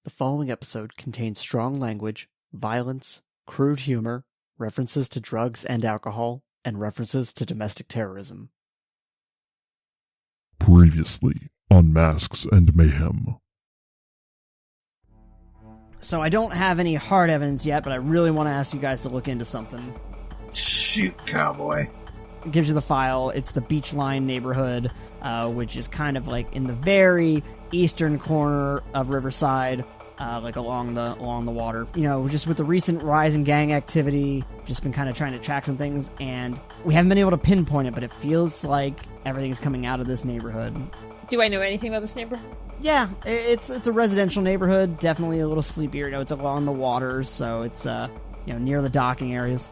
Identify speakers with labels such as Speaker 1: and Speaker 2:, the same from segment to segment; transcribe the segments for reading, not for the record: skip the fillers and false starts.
Speaker 1: The following episode contains strong language, violence, crude humor, references to drugs and alcohol, and references to domestic terrorism.
Speaker 2: Previously on Masks and Mayhem.
Speaker 1: So I don't have any hard evidence yet, but I really want to ask you guys to look into something.
Speaker 3: Shoot, cowboy.
Speaker 1: It gives you the file. It's the Beachline Neighborhood, which is kind of like in the very eastern corner of Riverside, like along the water. You know, just with the recent rise in gang activity, just been kind of trying to track some things, and we haven't been able to pinpoint it, but it feels like everything's coming out of this neighborhood.
Speaker 4: Do I know anything about this neighborhood?
Speaker 1: Yeah, it's a residential neighborhood, definitely a little sleepier. You know, it's along the water, so it's near the docking areas.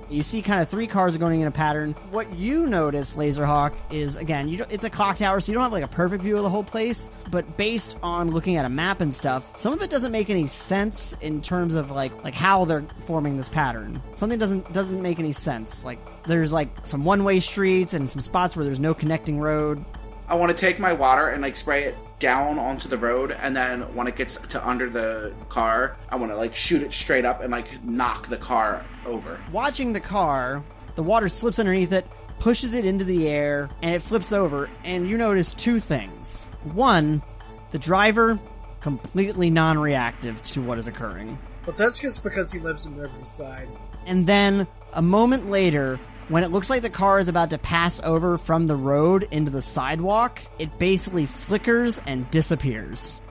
Speaker 1: You see kind of three cars going in a pattern. What you notice, Lazerhawk, is, again, it's a clock tower, so you don't have like a perfect view of the whole place, but based on looking at a map and stuff, some of it doesn't make any sense in terms of like how they're forming this pattern. Something doesn't make any sense. Like, there's like some one-way streets and some spots where there's no connecting road.
Speaker 3: I want to take my water and spray it down onto the road, and then when it gets to under the car, I want to shoot it straight up and knock the car over.
Speaker 1: Watching the car, the water slips underneath it, pushes it into the air, and it flips over, and you notice two things. One, the driver, completely non-reactive to what is occurring.
Speaker 5: But that's just because he lives in Riverside.
Speaker 1: And then, a moment later, when it looks like the car is about to pass over from the road into the sidewalk, it basically flickers and disappears.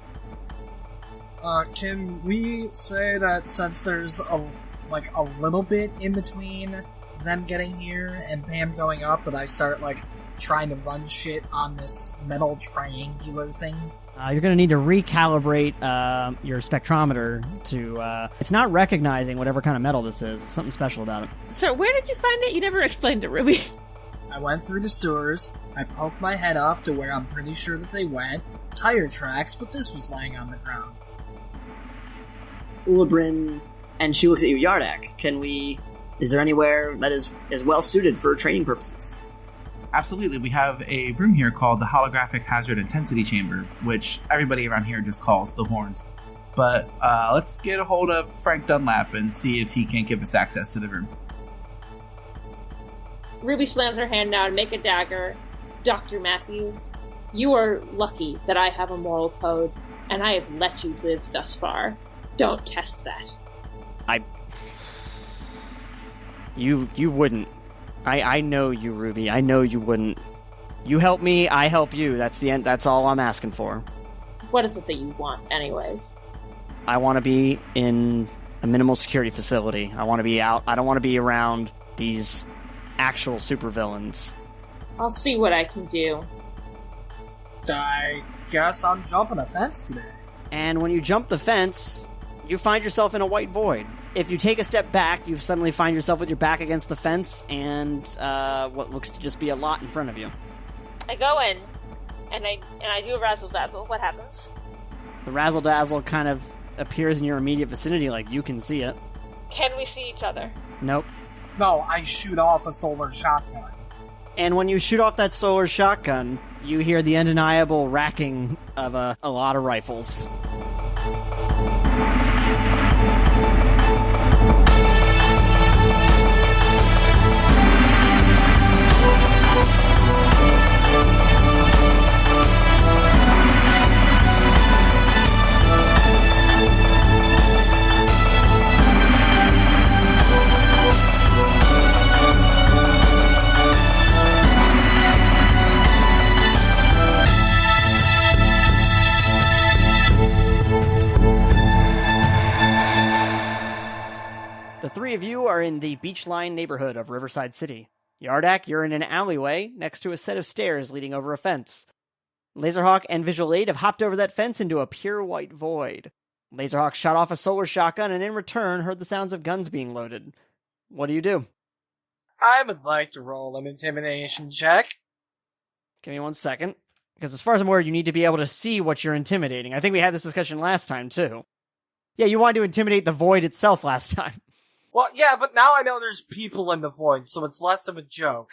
Speaker 5: Can we say that since there's a little bit in between them getting here and Pam going up, that I start, trying to run shit on this metal triangular thing?
Speaker 1: You're going to need to recalibrate your spectrometer to... it's not recognizing whatever kind of metal this is. There's something special about it.
Speaker 4: So where did you find it? You never explained it, Ruby.
Speaker 5: I went through the sewers. I poked my head up to where I'm pretty sure that they went. Tire tracks, but this was lying on the ground.
Speaker 6: Ulibrin, and she looks at you, Yardak. Is there anywhere that is well suited for training purposes?
Speaker 7: Absolutely. We have a room here called the Holographic Hazard Intensity Chamber, which everybody around here just calls the Horns. But let's get a hold of Frank Dunlap and see if he can't give us access to the room.
Speaker 4: Ruby slams her hand down, make a dagger. Dr. Matthews, you are lucky that I have a moral code, and I have let you live thus far. Don't test that.
Speaker 1: You wouldn't. I know you, Ruby. I know you wouldn't. You help me, I help you. That's the end. That's all I'm asking for.
Speaker 4: What is it that you want, anyways?
Speaker 1: I want to be in a minimal security facility. I want to be out. I don't want to be around these actual supervillains.
Speaker 4: I'll see what I can do.
Speaker 5: I guess I'm jumping a fence today.
Speaker 1: And when you jump the fence, you find yourself in a white void. If you take a step back, you suddenly find yourself with your back against the fence and what looks to just be a lot in front of you.
Speaker 4: I go in, and I do a razzle-dazzle. What happens?
Speaker 1: The razzle-dazzle kind of appears in your immediate vicinity, like you can see it.
Speaker 4: Can we see each other?
Speaker 1: Nope.
Speaker 5: No, I shoot off a solar shotgun.
Speaker 1: And when you shoot off that solar shotgun, you hear the undeniable racking of a lot of rifles. The three of you are in the Beachline Neighborhood of Riverside City. Yardak, you're in an alleyway next to a set of stairs leading over a fence. Lazerhawk and Visual Aid have hopped over that fence into a pure white void. Lazerhawk shot off a solar shotgun and in return heard the sounds of guns being loaded. What do?
Speaker 5: I would like to roll an intimidation check.
Speaker 1: Give me 1 second. Because as far as I'm aware, you need to be able to see what you're intimidating. I think we had this discussion last time, too. Yeah, you wanted to intimidate the void itself last time.
Speaker 5: Well, yeah, but now I know there's people in the void, so it's less of a joke.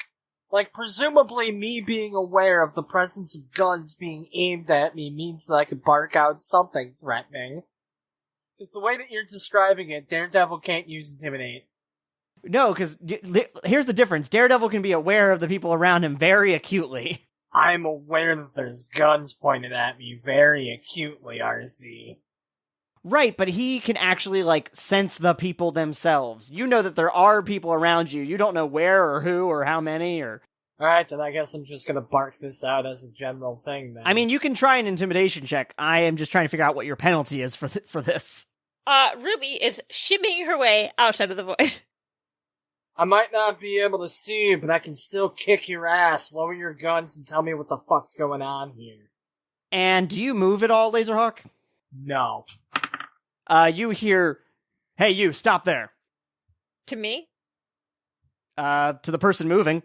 Speaker 5: Like, presumably me being aware of the presence of guns being aimed at me means that I could bark out something threatening. Because the way that you're describing it, Daredevil can't use Intimidate.
Speaker 1: No, because here's the difference. Daredevil can be aware of the people around him very acutely.
Speaker 5: I'm aware that there's guns pointed at me very acutely, RC.
Speaker 1: Right, but he can actually, sense the people themselves. You know that there are people around you. You don't know where or who or how many or...
Speaker 5: Alright, then I guess I'm just gonna bark this out as a general thing, then.
Speaker 1: I mean, you can try an intimidation check. I am just trying to figure out what your penalty is for this.
Speaker 4: Ruby is shimmying her way outside of the void.
Speaker 5: I might not be able to see you, but I can still kick your ass. Lower your guns and tell me what the fuck's going on here.
Speaker 1: And do you move at all, Lazerhawk?
Speaker 5: No.
Speaker 1: You hear, "Hey, you, stop there."
Speaker 4: To me?
Speaker 1: To the person moving.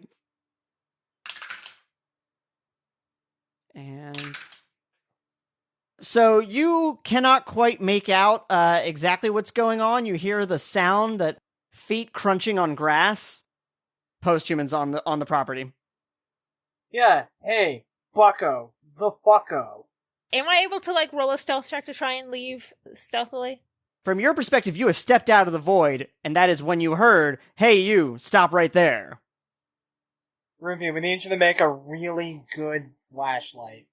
Speaker 1: And so you cannot quite make out exactly what's going on. You hear the sound that feet crunching on grass. Posthumans on the property.
Speaker 5: Yeah, hey, bucko, the fucko.
Speaker 4: Am I able to, roll a stealth check to try and leave stealthily?
Speaker 1: From your perspective, you have stepped out of the void, and that is when you heard, "Hey, you, stop right there."
Speaker 5: Ruby, we need you to make a really good flashlight.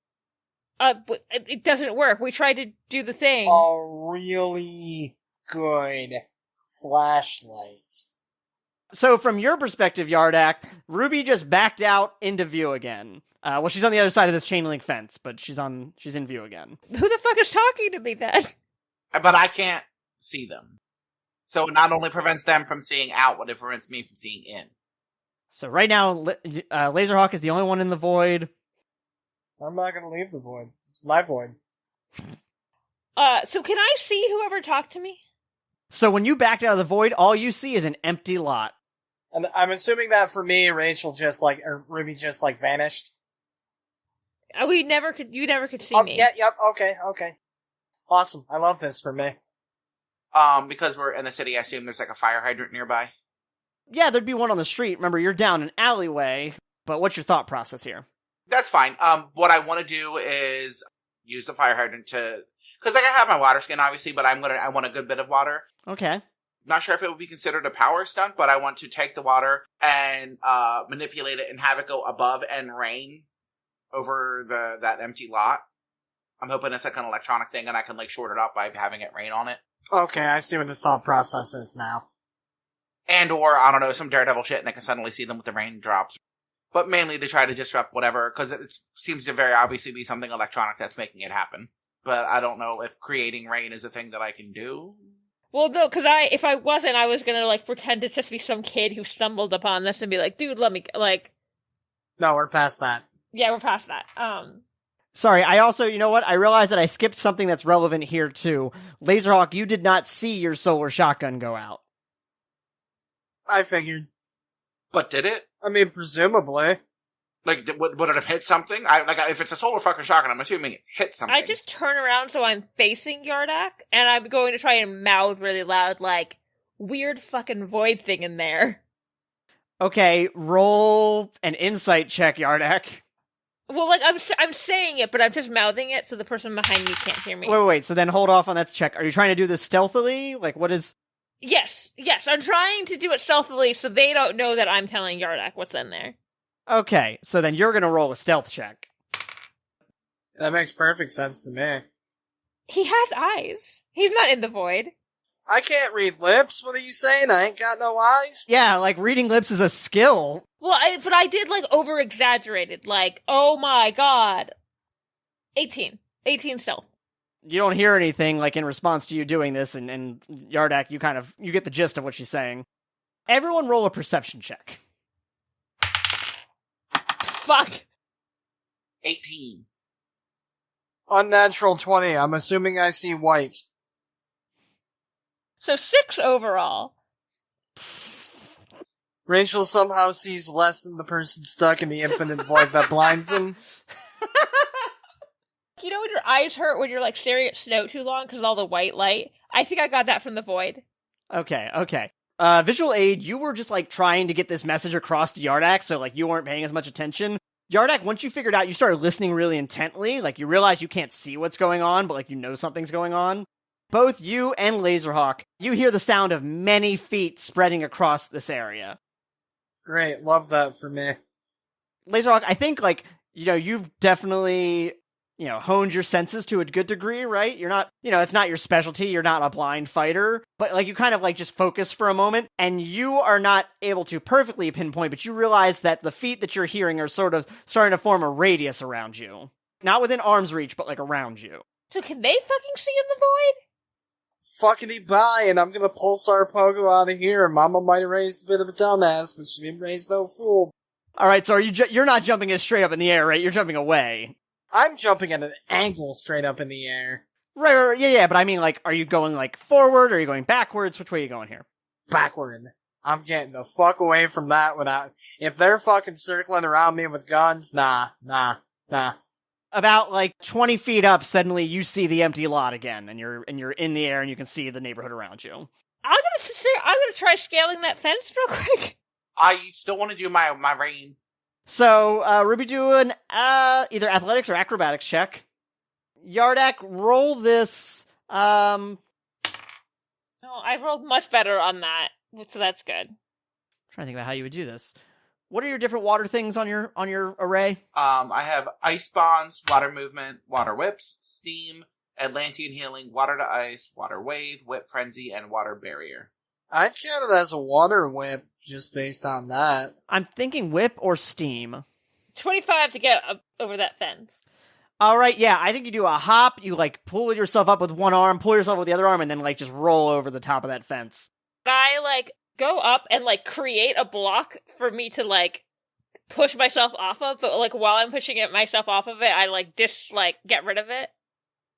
Speaker 4: But it doesn't work. We tried to do the thing.
Speaker 5: A really good flashlight.
Speaker 1: So from your perspective, Yardak, Ruby just backed out into view again. Well, she's on the other side of this chain link fence, but she's in view again.
Speaker 4: Who the fuck is talking to me then?
Speaker 3: But I can't see them. So it not only prevents them from seeing out, but it prevents me from seeing in.
Speaker 1: So right now, Lazerhawk is the only one in the void.
Speaker 5: I'm not gonna leave the void. It's my void.
Speaker 4: So can I see whoever talked to me?
Speaker 1: So when you backed out of the void, all you see is an empty lot.
Speaker 5: And I'm assuming that for me, Rachel Ruby just vanished.
Speaker 4: You never could see me.
Speaker 5: Yeah, yep, okay. Awesome. I love this for me.
Speaker 3: Because we're in the city, I assume there's a fire hydrant nearby.
Speaker 1: Yeah, there'd be one on the street. Remember, you're down an alleyway, but what's your thought process here?
Speaker 3: That's fine. What I want to do is use the fire hydrant to... Because I have my water skin, obviously, but I want a good bit of water.
Speaker 1: Okay.
Speaker 3: Not sure if it would be considered a power stunt, but I want to take the water and manipulate it and have it go above and rain over that empty lot. I'm hoping it's an electronic thing and I can short it up by having it rain on it.
Speaker 5: Okay, I see what the thought process is now.
Speaker 3: And or, I don't know, some Daredevil shit and I can suddenly see them with the raindrops. But mainly to try to disrupt whatever, because it seems to very obviously be something electronic that's making it happen. But I don't know if creating rain is a thing that I can do.
Speaker 4: Well, no, because if I wasn't, I was gonna, pretend to just be some kid who stumbled upon this and be like, dude, let me,
Speaker 5: No, we're past that.
Speaker 4: Yeah, we're past that.
Speaker 1: Sorry, I also, you know what? I realized that I skipped something that's relevant here, too. Lazerhawk, you did not see your solar shotgun go out.
Speaker 5: I figured.
Speaker 3: But did it?
Speaker 5: I mean, presumably.
Speaker 3: Would it have hit something? If it's a solar fucking shotgun, I'm assuming it hit something.
Speaker 4: I just turn around so I'm facing Yardak, and I'm going to try and mouth really loud, weird fucking void thing in there.
Speaker 1: Okay, roll an insight check, Yardak.
Speaker 4: Well, I'm saying it, but I'm just mouthing it so the person behind me can't hear me.
Speaker 1: Wait, so then hold off on that check. Are you trying to do this stealthily? What is...
Speaker 4: Yes, I'm trying to do it stealthily so they don't know that I'm telling Yardak what's in there.
Speaker 1: Okay, so then you're gonna roll a stealth check.
Speaker 5: That makes perfect sense to me.
Speaker 4: He has eyes. He's not in the void.
Speaker 5: I can't read lips. What are you saying? I ain't got no eyes?
Speaker 1: Yeah, reading lips is a skill.
Speaker 4: Well, but I did, over-exaggerated. Oh my god. 18 stealth.
Speaker 1: You don't hear anything, in response to you doing this, and Yardak, you get the gist of what she's saying. Everyone roll a perception check.
Speaker 4: Fuck.
Speaker 3: 18.
Speaker 5: Unnatural 20. I'm assuming I see white.
Speaker 4: So 6 overall.
Speaker 5: Rachel somehow sees less than the person stuck in the infinite void that blinds him.
Speaker 4: You know when your eyes hurt when you're, staring at snow too long because of all the white light? I think I got that from the void.
Speaker 1: Okay. Visual aid, you were just, like, trying to get this message across to Yardak, so, like, you weren't paying as much attention. Yardak, once you figured out, you started listening really intently. Like, you realize you can't see what's going on, but, like, you know something's going on. Both you and Lazerhawk, you hear the sound of many feet spreading across this area.
Speaker 5: Great, love that for me.
Speaker 1: Lazerhawk, I think, like, you've definitely, honed your senses to a good degree, right? You're not, it's not your specialty, you're not a blind fighter, but, like, you kind of, like, just focus for a moment, and you are not able to perfectly pinpoint, but you realize that the feet that you're hearing are sort of starting to form a radius around you. Not within arm's reach, but, like, around you.
Speaker 4: So can they fucking see in the void?
Speaker 5: Fuckity bye, and I'm gonna pulsar Pogo out of here. Mama might have raised a bit of a dumbass, but she didn't raise no fool.
Speaker 1: Alright, so you're not jumping it straight up in the air, right? You're jumping away.
Speaker 5: I'm jumping at an angle straight up in the air.
Speaker 1: Right, yeah, but I mean, like, are you going, like, forward, or are you going backwards? Which way are you going here?
Speaker 5: Backward. I'm getting the fuck away from that without... If they're fucking circling around me with guns, nah.
Speaker 1: About, like, 20 feet up, suddenly you see the empty lot again, and you're in the air, and you can see the neighborhood around you.
Speaker 4: I'm gonna try scaling that fence real quick.
Speaker 3: I still want to do my rain.
Speaker 1: So, Ruby, do an either athletics or acrobatics check. Yardak, roll this.
Speaker 4: Oh, I rolled much better on that, so that's good.
Speaker 1: I'm trying to think about how you would do this. What are your different water things on your array?
Speaker 3: I have ice bonds, water movement, water whips, steam, Atlantean healing, water to ice, water wave, whip frenzy, and water barrier.
Speaker 5: I'd count it as a water whip, just based on that.
Speaker 1: I'm thinking whip or steam.
Speaker 4: 25 to get over that fence.
Speaker 1: Alright, yeah, I think you do a hop, you, like, pull yourself up with one arm, pull yourself with the other arm, and then, like, just roll over the top of that fence.
Speaker 4: I, like, go up and, like, create a block for me to, like, push myself off of, but, like, while I'm pushing myself off of it, I, like, get rid of it.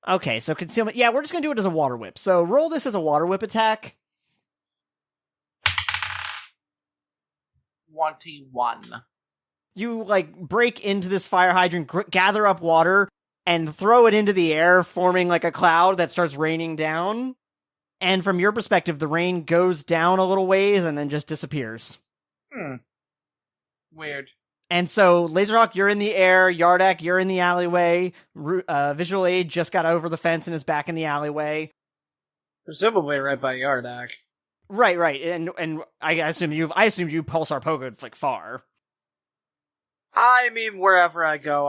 Speaker 1: Okay, so concealment, yeah, we're just gonna do it as a water whip. So roll this as a water whip attack.
Speaker 3: 21.
Speaker 1: You, like, break into this fire hydrant, gather up water, and throw it into the air, forming, like, a cloud that starts raining down. And from your perspective, the rain goes down a little ways and then just disappears.
Speaker 3: Weird.
Speaker 1: And so, Lazerhawk, you're in the air. Yardak, you're in the alleyway. Visual Aid just got over the fence and is back in the alleyway.
Speaker 5: Presumably right by Yardak.
Speaker 1: Right. And I assume you pulsar pogoed, like, far.
Speaker 5: I mean, wherever I go.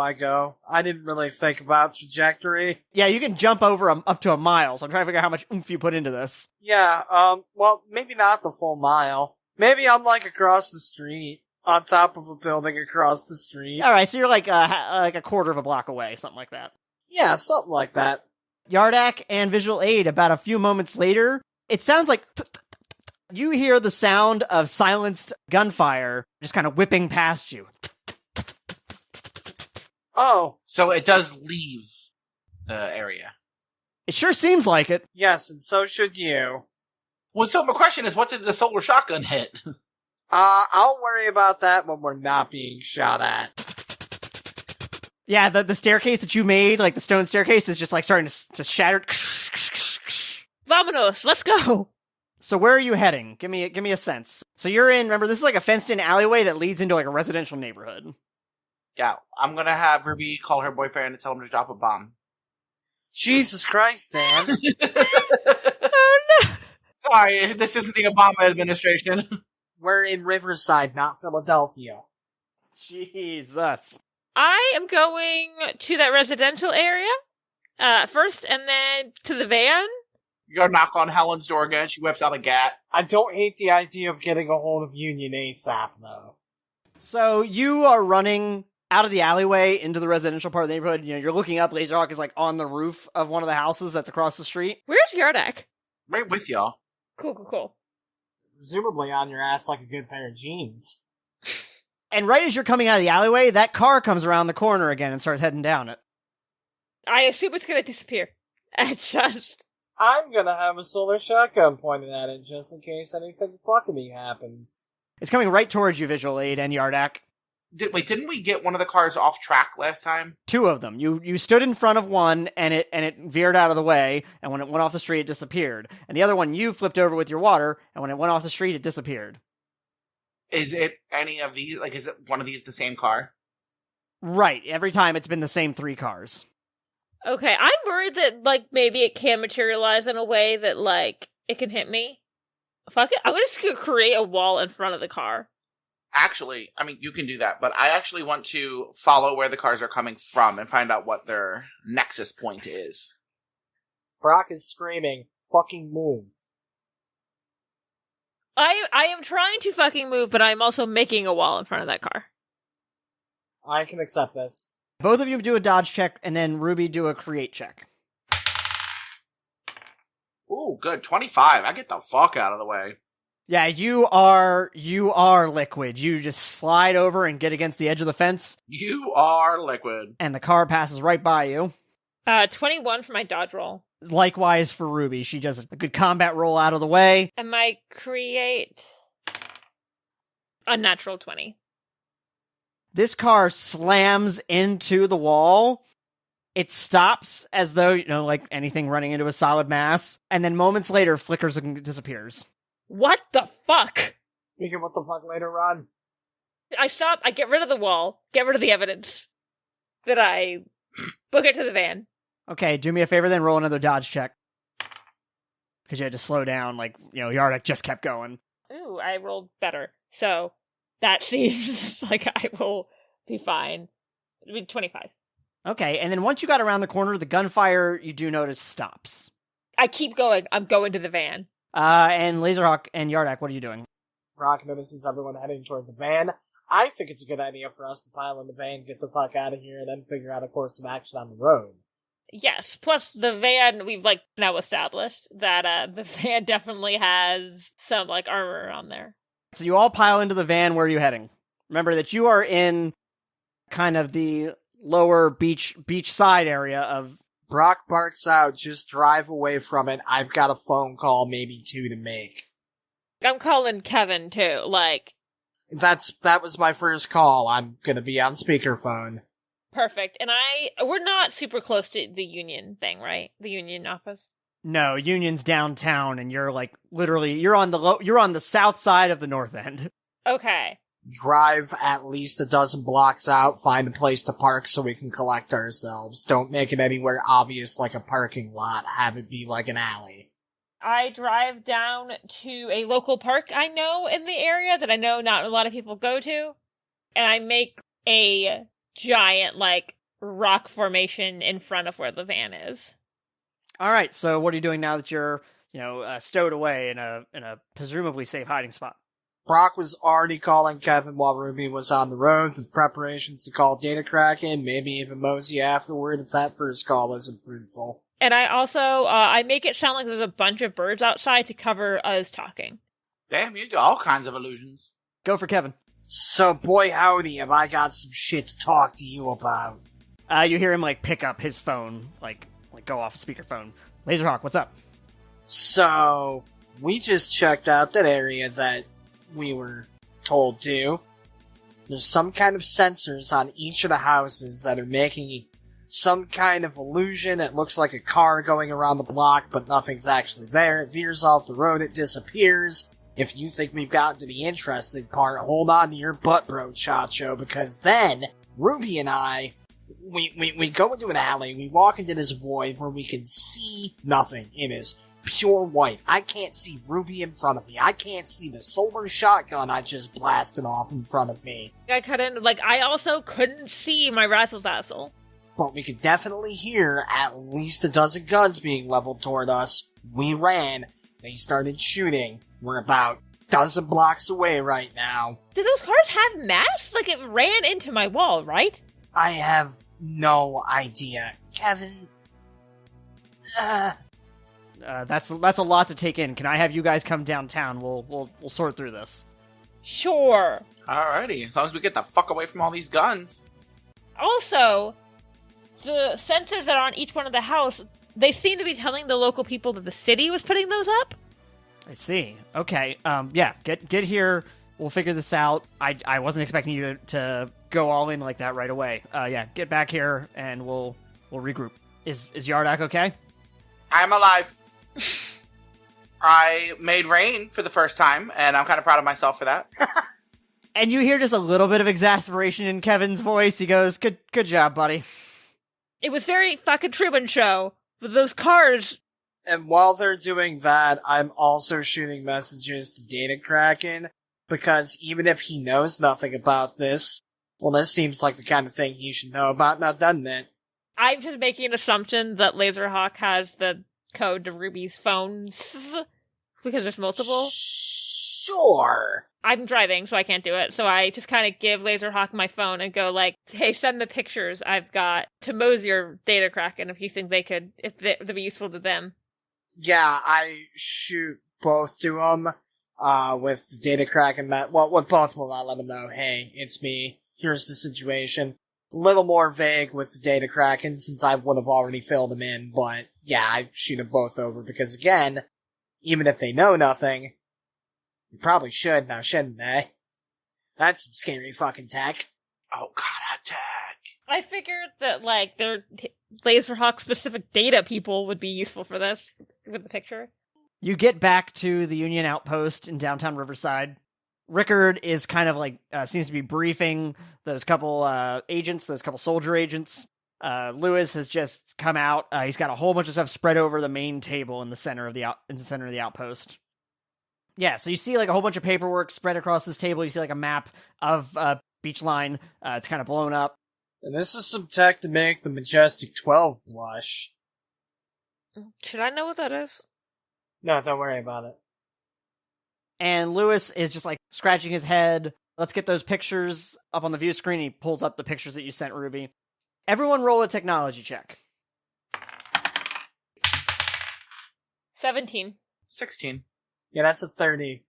Speaker 5: I didn't really think about trajectory.
Speaker 1: Yeah, you can jump over up to a mile, so I'm trying to figure out how much oomph you put into this.
Speaker 5: Yeah, well, maybe not the full mile. Maybe I'm, like, across the street, on top of a building across the street.
Speaker 1: Alright, so you're like a quarter of a block away, something like that.
Speaker 5: Yeah, something like that.
Speaker 1: Yardak and Visual Aid, about a few moments later, it sounds like you hear the sound of silenced gunfire just kind of whipping past you.
Speaker 5: Oh.
Speaker 3: So it does leave the area.
Speaker 1: It sure seems like it.
Speaker 5: Yes, and so should you.
Speaker 3: Well, so my question is, what did the solar shotgun hit?
Speaker 5: I'll worry about that when we're not being shot at.
Speaker 1: Yeah, the staircase that you made, like the stone staircase, is just like starting to shatter.
Speaker 4: Vamonos, let's go!
Speaker 1: So where are you heading? Give me a sense. So you're in, remember, this is like a fenced-in alleyway that leads into like a residential neighborhood.
Speaker 3: Yeah, I'm gonna have Ruby call her boyfriend and tell him to drop a bomb.
Speaker 5: Jesus Christ, Dan.
Speaker 4: Oh no!
Speaker 3: Sorry, this isn't the Obama administration.
Speaker 5: We're in Riverside, not Philadelphia.
Speaker 1: Jesus.
Speaker 4: I am going to that residential area first, and then to the van.
Speaker 3: You go knock on Helen's door again, she whips out a gat.
Speaker 5: I don't hate the idea of getting a hold of Union ASAP, though.
Speaker 1: So you are running out of the alleyway into the residential part of the neighborhood. You know, you're looking up. Lazerhawk is like on the roof of one of the houses that's across the street.
Speaker 4: Where's Yardak?
Speaker 3: Right with y'all.
Speaker 4: Cool.
Speaker 5: Presumably on your ass like a good pair of jeans.
Speaker 1: And right as you're coming out of the alleyway, that car comes around the corner again and starts heading down it.
Speaker 4: I assume it's gonna disappear.
Speaker 5: I'm gonna have a solar shotgun pointed at it just in case anything fuckity happens.
Speaker 1: It's coming right towards you, Visual Aid and Yardak.
Speaker 3: Didn't we get one of the cars off track last time?
Speaker 1: 2 of them. You stood in front of one, and it veered out of the way, and when it went off the street, it disappeared. And the other one, you flipped over with your water, and when it went off the street, it disappeared.
Speaker 3: Is it any of these? Like, is it one of these the same car?
Speaker 1: Right. Every time, it's been the same 3 cars.
Speaker 4: Okay, I'm worried that, like, maybe it can materialize in a way that, like, it can hit me. Fuck it, I'm just gonna create a wall in front of the car.
Speaker 3: Actually, I mean, you can do that, but I actually want to follow where the cars are coming from and find out what their nexus point is.
Speaker 5: Brock is screaming, fucking move.
Speaker 4: I am trying to fucking move, but I'm also making a wall in front of that car.
Speaker 5: I can accept this.
Speaker 1: Both of you do a dodge check, and then Ruby do a create check.
Speaker 3: Ooh, good. 25. I get the fuck out of the way.
Speaker 1: Yeah, you are liquid. You just slide over and get against the edge of the fence.
Speaker 3: You are liquid.
Speaker 1: And the car passes right by you.
Speaker 4: 21 for my dodge roll.
Speaker 1: Likewise for Ruby. She does a good combat roll out of the way.
Speaker 4: And my create... a natural 20.
Speaker 1: This car slams into the wall. It stops as though, like anything running into a solid mass. And then moments later, flickers and disappears.
Speaker 4: What the fuck?
Speaker 5: We can what the fuck later, Ron.
Speaker 4: I stop, I get rid of the wall, get rid of the evidence. Then I book it to the van.
Speaker 1: Okay, do me a favor then, roll another dodge check. Because you had to slow down, Yardak just kept going.
Speaker 4: Ooh, I rolled better. So, that seems like I will be fine. 25.
Speaker 1: Okay, and then once you got around the corner, the gunfire, you do notice, stops.
Speaker 4: I keep going. I'm going to the van.
Speaker 1: And Lazerhawk and Yardak, what are you doing?
Speaker 5: Brock notices everyone heading toward the van. I think it's a good idea for us to pile in the van, get the fuck out of here, and then figure out a course of action on the road.
Speaker 4: Yes, plus the van, we've, now established that, the van definitely has some, armor on there.
Speaker 1: So you all pile into the van. Where are you heading? Remember that you are in kind of the lower beach side area of...
Speaker 5: Brock barks out, just drive away from it. I've got a phone call, maybe 2 to make.
Speaker 4: I'm calling Kevin, too,
Speaker 5: That was my first call. I'm gonna be on speakerphone.
Speaker 4: Perfect. And we're not super close to the Union thing, right? The Union office?
Speaker 1: No, Union's downtown, and you're literally, you're on the south side of the north end.
Speaker 4: Okay.
Speaker 5: Drive at least a dozen blocks out, find a place to park so we can collect ourselves. Don't make it anywhere obvious like a parking lot. Have it be like an alley.
Speaker 4: I drive down to a local park I know in the area that I know not a lot of people go to, and I make a giant, rock formation in front of where the van is.
Speaker 1: All right, so what are you doing now that you're, stowed away in a presumably safe hiding spot?
Speaker 5: Brock was already calling Kevin while Ruby was on the road with preparations to call Data Kraken, maybe even mosey afterward if that first call isn't fruitful.
Speaker 4: And I also, I make it sound like there's a bunch of birds outside to cover us talking.
Speaker 3: Damn, you do all kinds of illusions.
Speaker 1: Go for Kevin.
Speaker 5: So, boy howdy, have I got some shit to talk to you about.
Speaker 1: You hear him, pick up his phone, go off speakerphone. Lazerhawk, what's up?
Speaker 5: So, we just checked out that area that we were told to. There's some kind of sensors on each of the houses that are making some kind of illusion. It looks like a car going around the block, but nothing's actually there. It veers off the road, it disappears. If you think we've gotten to the interesting part, hold on to your butt, bro, Chacho, because then Ruby and I, we go into an alley, we walk into this void where we can see nothing. It is pure white. I can't see Ruby in front of me. I can't see the solar shotgun I just blasted off in front of me.
Speaker 4: I couldn't, I also couldn't see my razzle-dazzle.
Speaker 5: But we could definitely hear at least a dozen guns being leveled toward us. We ran. They started shooting. We're about a dozen blocks away right now.
Speaker 4: Did those cars have masts? It ran into my wall, right?
Speaker 5: I have no idea. Kevin...
Speaker 1: That's a lot to take in. Can I have you guys come downtown? We'll sort through this.
Speaker 4: Sure.
Speaker 3: Alrighty, as long as we get the fuck away from all these guns.
Speaker 4: Also, the sensors that are on each one of the house, they seem to be telling the local people that the city was putting those up.
Speaker 1: I see. Okay. Yeah. Get here We'll figure this out. I wasn't expecting you to go all in like that right away. Yeah, get back here and we'll regroup. Is Yardak okay?
Speaker 3: I'm alive. I made rain for the first time, and I'm kind of proud of myself for that.
Speaker 1: And you hear just a little bit of exasperation in Kevin's voice. He goes, good job, buddy.
Speaker 4: It was very fucking Truman Show. With those cars.
Speaker 5: And while they're doing that, I'm also shooting messages to Data Kraken, because even if he knows nothing about this, well, this seems like the kind of thing he should know about now, doesn't it?
Speaker 4: I'm just making an assumption that Lazerhawk has the code to Ruby's phones, because there's multiple.
Speaker 5: Sure.
Speaker 4: I'm driving, so I can't do it, so I just kind of give Lazerhawk my phone and go like, hey, send the pictures I've got to Mosey or Data Kraken if you think they'd be useful to them.
Speaker 5: Yeah, I shoot both to them, with the Data Kraken, with both of them, I let them know, hey, it's me, here's the situation. A little more vague with the Data Kraken, since I would have already filled them in, but yeah, I shoot them both over, because again, even if they know nothing, you probably should now, shouldn't they? That's some scary fucking tech.
Speaker 3: Oh god, attack.
Speaker 4: I figured that, like, their Lazerhawk-specific data people would be useful for this, with the picture.
Speaker 1: You get back to the Union outpost in downtown Riverside. Rickard is kind of like, seems to be briefing those couple agents, those couple soldier agents. Lewis has just come out. He's got a whole bunch of stuff spread over the main table in the center of the outpost. Yeah, so you see like a whole bunch of paperwork spread across this table. You see like a map of Beachline. It's kind of blown up.
Speaker 5: And this is some tech to make the Majestic 12 blush.
Speaker 4: Should I know what that is?
Speaker 5: No, don't worry about it.
Speaker 1: And Lewis is just like scratching his head. Let's get those pictures up on the view screen. He pulls up the pictures that you sent, Ruby. Everyone roll a technology check.
Speaker 4: 17.
Speaker 3: 16.
Speaker 5: Yeah, that's a 30.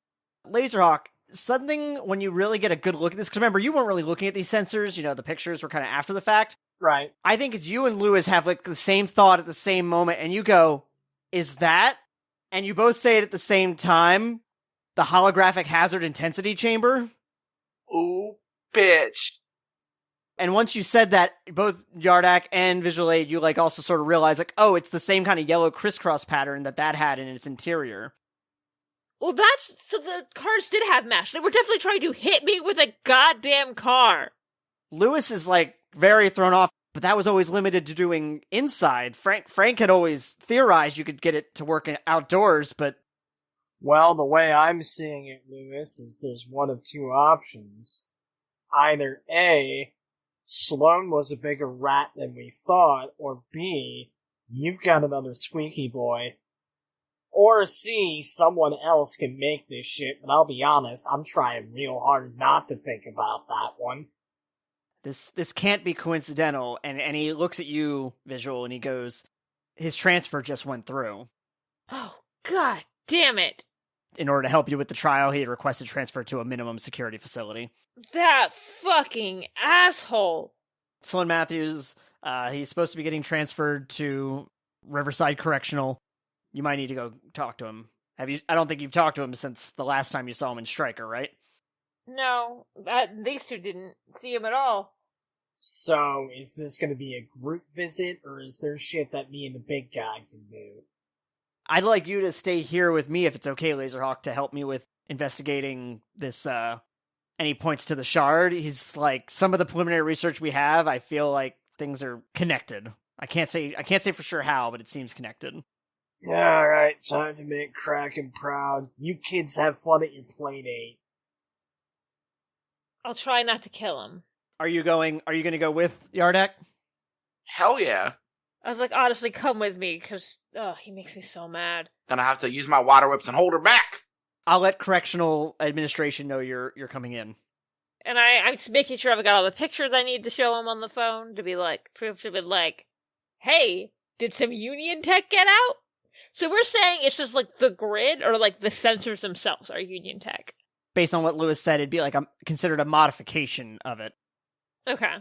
Speaker 1: Lazerhawk, something when you really get a good look at this, because remember, you weren't really looking at these sensors, you know, the pictures were kind of after the fact.
Speaker 5: Right.
Speaker 1: I think it's you and Lewis have like the same thought at the same moment, and you go, is that? And you both say it at the same time, the holographic hazard intensity chamber?
Speaker 3: Ooh, bitch.
Speaker 1: And once you said that, both Yardak and Visual Aid, you like also sort of realize like, oh, it's the same kind of yellow crisscross pattern that had in its interior.
Speaker 4: Well, so the cars did have mesh. They were definitely trying to hit me with a goddamn car.
Speaker 1: Lewis is like very thrown off, but that was always limited to doing inside. Frank had always theorized you could get it to work outdoors, but...
Speaker 5: Well, the way I'm seeing it, Lewis, is there's one of two options. Either A, Sloan was a bigger rat than we thought, or B, you've got another squeaky boy. Or C, someone else can make this shit, but I'll be honest, I'm trying real hard not to think about that one.
Speaker 1: This can't be coincidental, and he looks at you, Visual, and he goes, his transfer just went through.
Speaker 4: Oh, god damn it.
Speaker 1: In order to help you with the trial, he had requested transfer to a minimum security facility.
Speaker 4: That fucking asshole.
Speaker 1: Sloan Matthews, he's supposed to be getting transferred to Riverside Correctional. You might need to go talk to him. I don't think you've talked to him since the last time you saw him in Stryker, right?
Speaker 4: No, these two didn't see him at all.
Speaker 5: So, is this gonna be a group visit, or is there shit that me and the big guy can do?
Speaker 1: I'd like you to stay here with me if it's okay, Lazerhawk, to help me with investigating this, any points to the shard. He's like, some of the preliminary research we have, I feel like things are connected. I can't say for sure how, but it seems connected.
Speaker 5: Alright, time to make Kraken proud. You kids have fun at your playdate.
Speaker 4: I'll try not to kill him.
Speaker 1: Are you going to go with Yardak?
Speaker 3: Hell yeah.
Speaker 4: I was like, honestly, come with me, because, he makes me so mad.
Speaker 3: Gonna have to use my water whips and hold her back.
Speaker 1: I'll let Correctional Administration know you're coming in.
Speaker 4: And I'm just making sure I've got all the pictures I need to show him on the phone to be like, proof to be like, hey, did some Union tech get out? So we're saying it's just like the grid, or like the sensors themselves are Union tech?
Speaker 1: Based on what Lewis said, it'd be like considered a modification of it.
Speaker 4: Okay.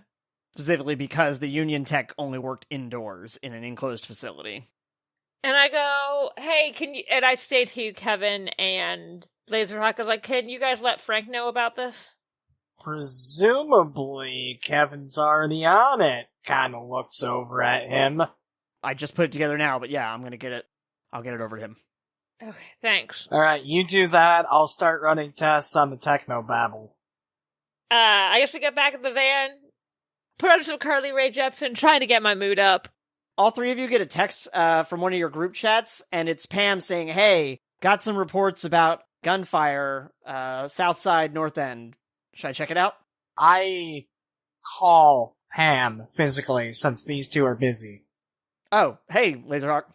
Speaker 1: Specifically because the Union tech only worked indoors in an enclosed facility.
Speaker 4: And I go, hey, and I say to Kevin and Lazerhawk is like, can you guys let Frank know about this?
Speaker 5: Presumably, Kevin's already on it. Kinda looks over at him.
Speaker 1: I just put it together now, but yeah, I'm gonna get it. I'll get it over to him.
Speaker 4: Okay, thanks.
Speaker 5: Alright, you do that. I'll start running tests on the Technobabble.
Speaker 4: I guess we get back in the van, put on some Carly Rae Jepsen, trying to get my mood up.
Speaker 1: All three of you get a text from one of your group chats, and it's Pam saying, "Hey, got some reports about gunfire, south side, north end. Should I check it out?"
Speaker 5: I call Pam physically, since these two are busy.
Speaker 1: Oh, hey, Lazerhawk.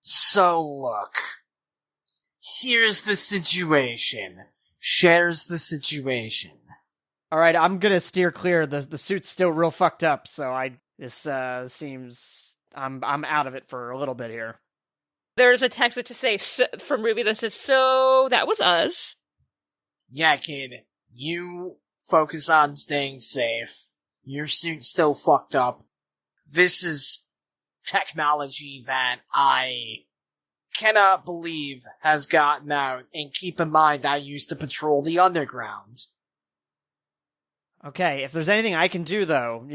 Speaker 5: So look, here's the situation. Shares the situation.
Speaker 1: All right, I'm gonna steer clear. The suit's still real fucked up, so this seems I'm out of it for a little bit here.
Speaker 4: There's a text to say from Ruby that says, "So that was us."
Speaker 5: Yeah, kid, you focus on staying safe. Your suit's still fucked up. This is technology that I cannot believe has gotten out, and keep in mind I used to patrol the underground.
Speaker 1: Okay, if there's anything I can do, though,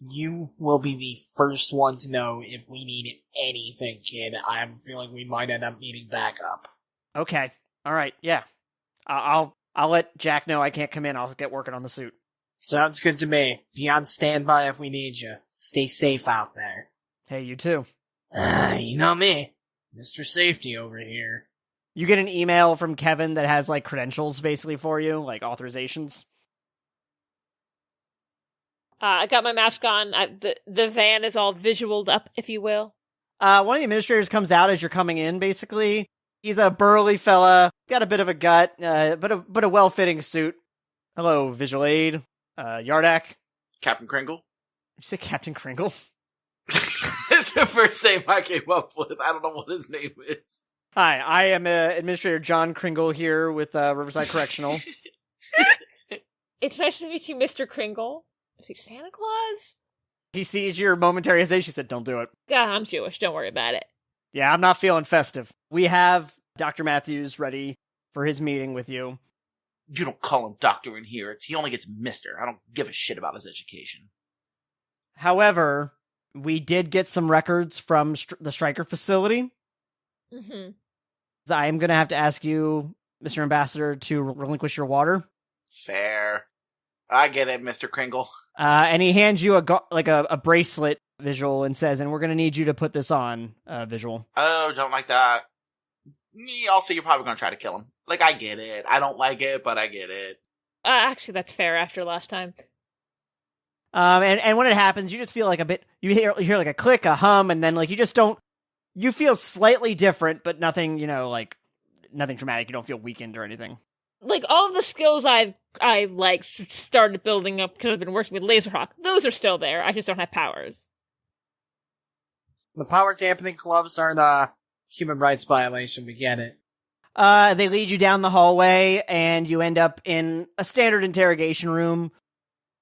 Speaker 5: You will be the first one to know if we need anything, kid. I have a feeling we might end up needing backup.
Speaker 1: Okay, all right, yeah. I'll let Jack know I can't come in. I'll get working on the suit.
Speaker 5: Sounds good to me. Be on standby if we need you. Stay safe out there.
Speaker 1: Hey, you too.
Speaker 5: You know me. Mr. Safety over here.
Speaker 1: You get an email from Kevin that has, like, credentials, basically, for you, like, authorizations.
Speaker 4: I got my mask on. The van is all visualed up, if you will.
Speaker 1: One of the administrators comes out as you're coming in, basically. He's a burly fella, got a bit of a gut, but a well-fitting suit. Hello, visual aid. Yardak.
Speaker 3: Captain Kringle?
Speaker 1: Did you say Captain Kringle?
Speaker 3: It's the first name I came up with. I don't know what his name is.
Speaker 1: Hi, I am Administrator John Kringle here with Riverside Correctional.
Speaker 4: It's nice to meet you, Mr. Kringle. Is he Santa Claus?
Speaker 1: He sees your momentary hesitation. She said, "Don't do it."
Speaker 4: Yeah, I'm Jewish. Don't worry about it.
Speaker 1: Yeah, I'm not feeling festive. We have Dr. Matthews ready for his meeting with you.
Speaker 3: You don't call him doctor in here. He only gets mister. I don't give a shit about his education.
Speaker 1: However, we did get some records from the Stryker facility.
Speaker 4: Mm-hmm.
Speaker 1: I am going to have to ask you, Mr. Ambassador, to relinquish your water.
Speaker 3: Fair. I get it, Mr. Kringle.
Speaker 1: And he hands you a bracelet, Visual, and says, "And we're going to need you to put this on, Visual."
Speaker 3: Oh, don't like that. Also, you're probably going to try to kill him. Like, I get it. I don't like it, but I get it.
Speaker 4: Actually, that's fair after last time.
Speaker 1: And when it happens, you just feel like a bit, you hear like a click, a hum, and then like you feel slightly different, but nothing, nothing traumatic. You don't feel weakened or anything.
Speaker 4: Like, all of the skills I've started building up because I've been working with Lazerhawk, those are still there. I just don't have powers.
Speaker 5: The power dampening gloves aren't a human rights violation, we get it.
Speaker 1: They lead you down the hallway, and you end up in a standard interrogation room.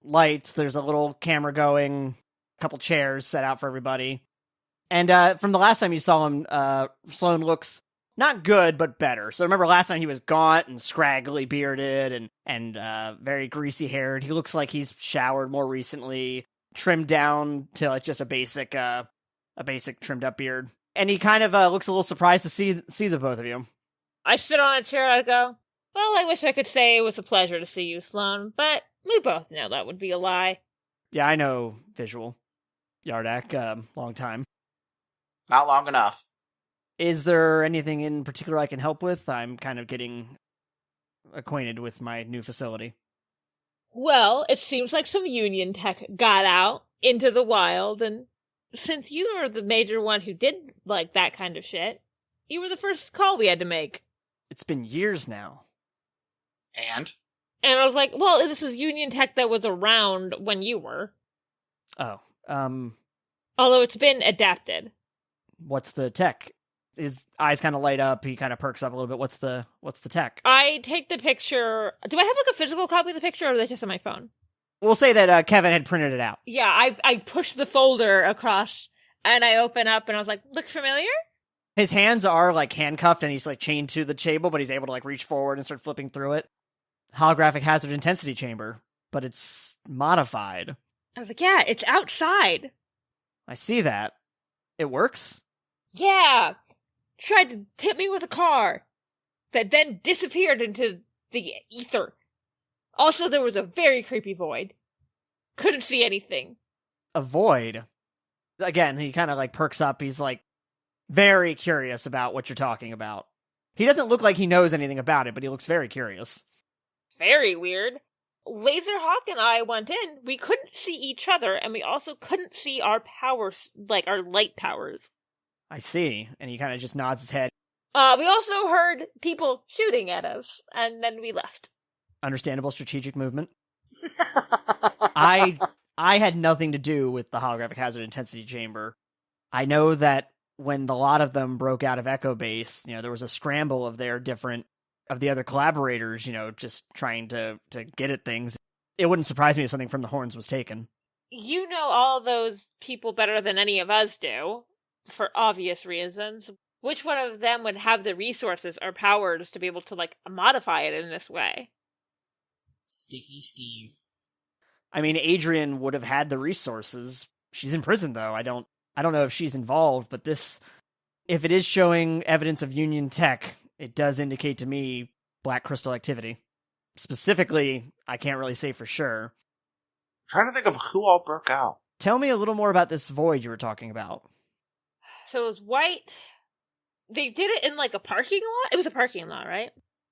Speaker 1: Lights, there's a little camera going, a couple chairs set out for everybody. And from the last time you saw him, Sloan looks not good, but better. So remember last time he was gaunt and scraggly bearded and very greasy haired. He looks like he's showered more recently, trimmed down to like just a basic trimmed up beard. And he kind of looks a little surprised to see the both of you.
Speaker 4: I sit on a chair and I go, "Well, I wish I could say it was a pleasure to see you, Sloan, but we both know that would be a lie."
Speaker 1: Yeah, I know, Visual. Yardak, long time.
Speaker 3: Not long enough.
Speaker 1: Is there anything in particular I can help with? I'm kind of getting acquainted with my new facility.
Speaker 4: Well, it seems like some Union tech got out into the wild, and since you are the major one who did like that kind of shit, you were the first call we had to make.
Speaker 1: It's been years now.
Speaker 3: And
Speaker 4: I was like, well, this was Union tech that was around when you were.
Speaker 1: Oh,
Speaker 4: although it's been adapted.
Speaker 1: What's the tech? His eyes kind of light up. He kind of perks up a little bit. What's the tech?
Speaker 4: I take the picture. Do I have like a physical copy of the picture, or is that just on my phone?
Speaker 1: We'll say that Kevin had printed it out.
Speaker 4: Yeah, I pushed the folder across, and I open up, and I was like, "Look familiar?"
Speaker 1: His hands are, like, handcuffed, and he's, like, chained to the table, but he's able to, like, reach forward and start flipping through it. Holographic hazard intensity chamber, but it's modified.
Speaker 4: I was like, yeah, it's outside.
Speaker 1: I see that. It works?
Speaker 4: Yeah! Tried to hit me with a car that then disappeared into the ether. Also, there was a very creepy void. Couldn't see anything.
Speaker 1: A void? Again, he kind of, like, perks up. He's, like, very curious about what you're talking about. He doesn't look like he knows anything about it, but he looks very curious.
Speaker 4: Very weird. Lazerhawk and I went in, we couldn't see each other, and we also couldn't see our powers, like our light powers.
Speaker 1: I see. And he kind of just nods his head.
Speaker 4: We also heard people shooting at us, and then we left.
Speaker 1: Understandable strategic movement. I had nothing to do with the holographic hazard intensity chamber. I know that when the lot of them broke out of Echo Base, you know, there was a scramble of the other collaborators, you know, just trying to get at things. It wouldn't surprise me if something from the Horns was taken.
Speaker 4: You know all those people better than any of us do, for obvious reasons. Which one of them would have the resources or powers to be able to, like, modify it in this way?
Speaker 5: Sticky Steve.
Speaker 1: I mean, Adrian would have had the resources. She's in prison, though. I don't know if she's involved, but if it is showing evidence of Union tech, it does indicate to me Black Crystal activity. Specifically, I can't really say for sure.
Speaker 3: I'm trying to think of who all broke out.
Speaker 1: Tell me a little more about this void you were talking about.
Speaker 4: So it was white. They did it in, like, a parking lot? It was a parking lot, right?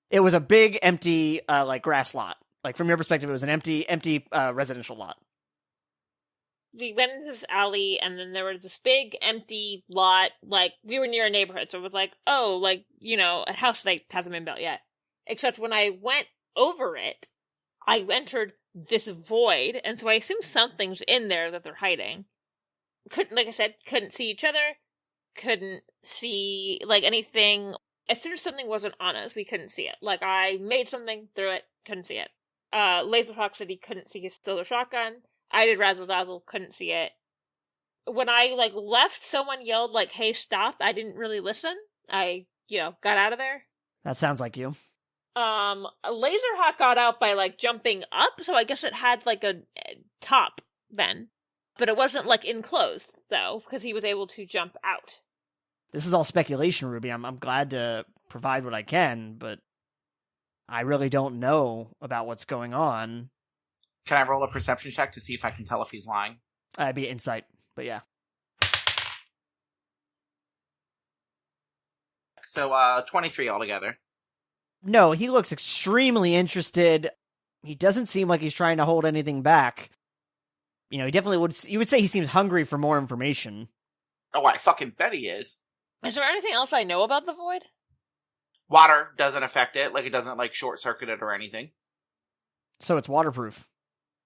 Speaker 1: It was a big, empty, like, grass lot. Like, from your perspective, it was an empty residential lot.
Speaker 4: We went into this alley, and then there was this big, empty lot. Like, we were near a neighborhood, so it was like, oh, like, you know, a house that hasn't been built yet. Except when I went over it, I entered this void, and so I assume something's in there that they're hiding. Like I said, couldn't see each other, couldn't see, like, anything. As soon as something wasn't on us, we couldn't see it. Like, I made something, threw it, couldn't see it. Lazerhawk said he couldn't see his solar shotgun. I did razzle dazzle, couldn't see it. When I, like, left, someone yelled, like, hey, stop. I didn't really listen. I, got out of there.
Speaker 1: That sounds like you.
Speaker 4: Lazerhawk got out by, like, jumping up, so I guess it had, like, a top then. But it wasn't, like, enclosed, though, because he was able to jump out.
Speaker 1: This is all speculation, Ruby. I'm glad to provide what I can, but I really don't know about what's going on.
Speaker 3: Can I roll a perception check to see if I can tell if he's lying?
Speaker 1: It'd be insight, but yeah.
Speaker 3: So, 23 altogether.
Speaker 1: No, he looks extremely interested. He doesn't seem like he's trying to hold anything back. He definitely would. You would say he seems hungry for more information.
Speaker 3: Oh, I fucking bet he is.
Speaker 4: Is there anything else I know about the void?
Speaker 3: Water doesn't affect it. Like, it doesn't, like, short-circuit it or anything.
Speaker 1: So it's waterproof.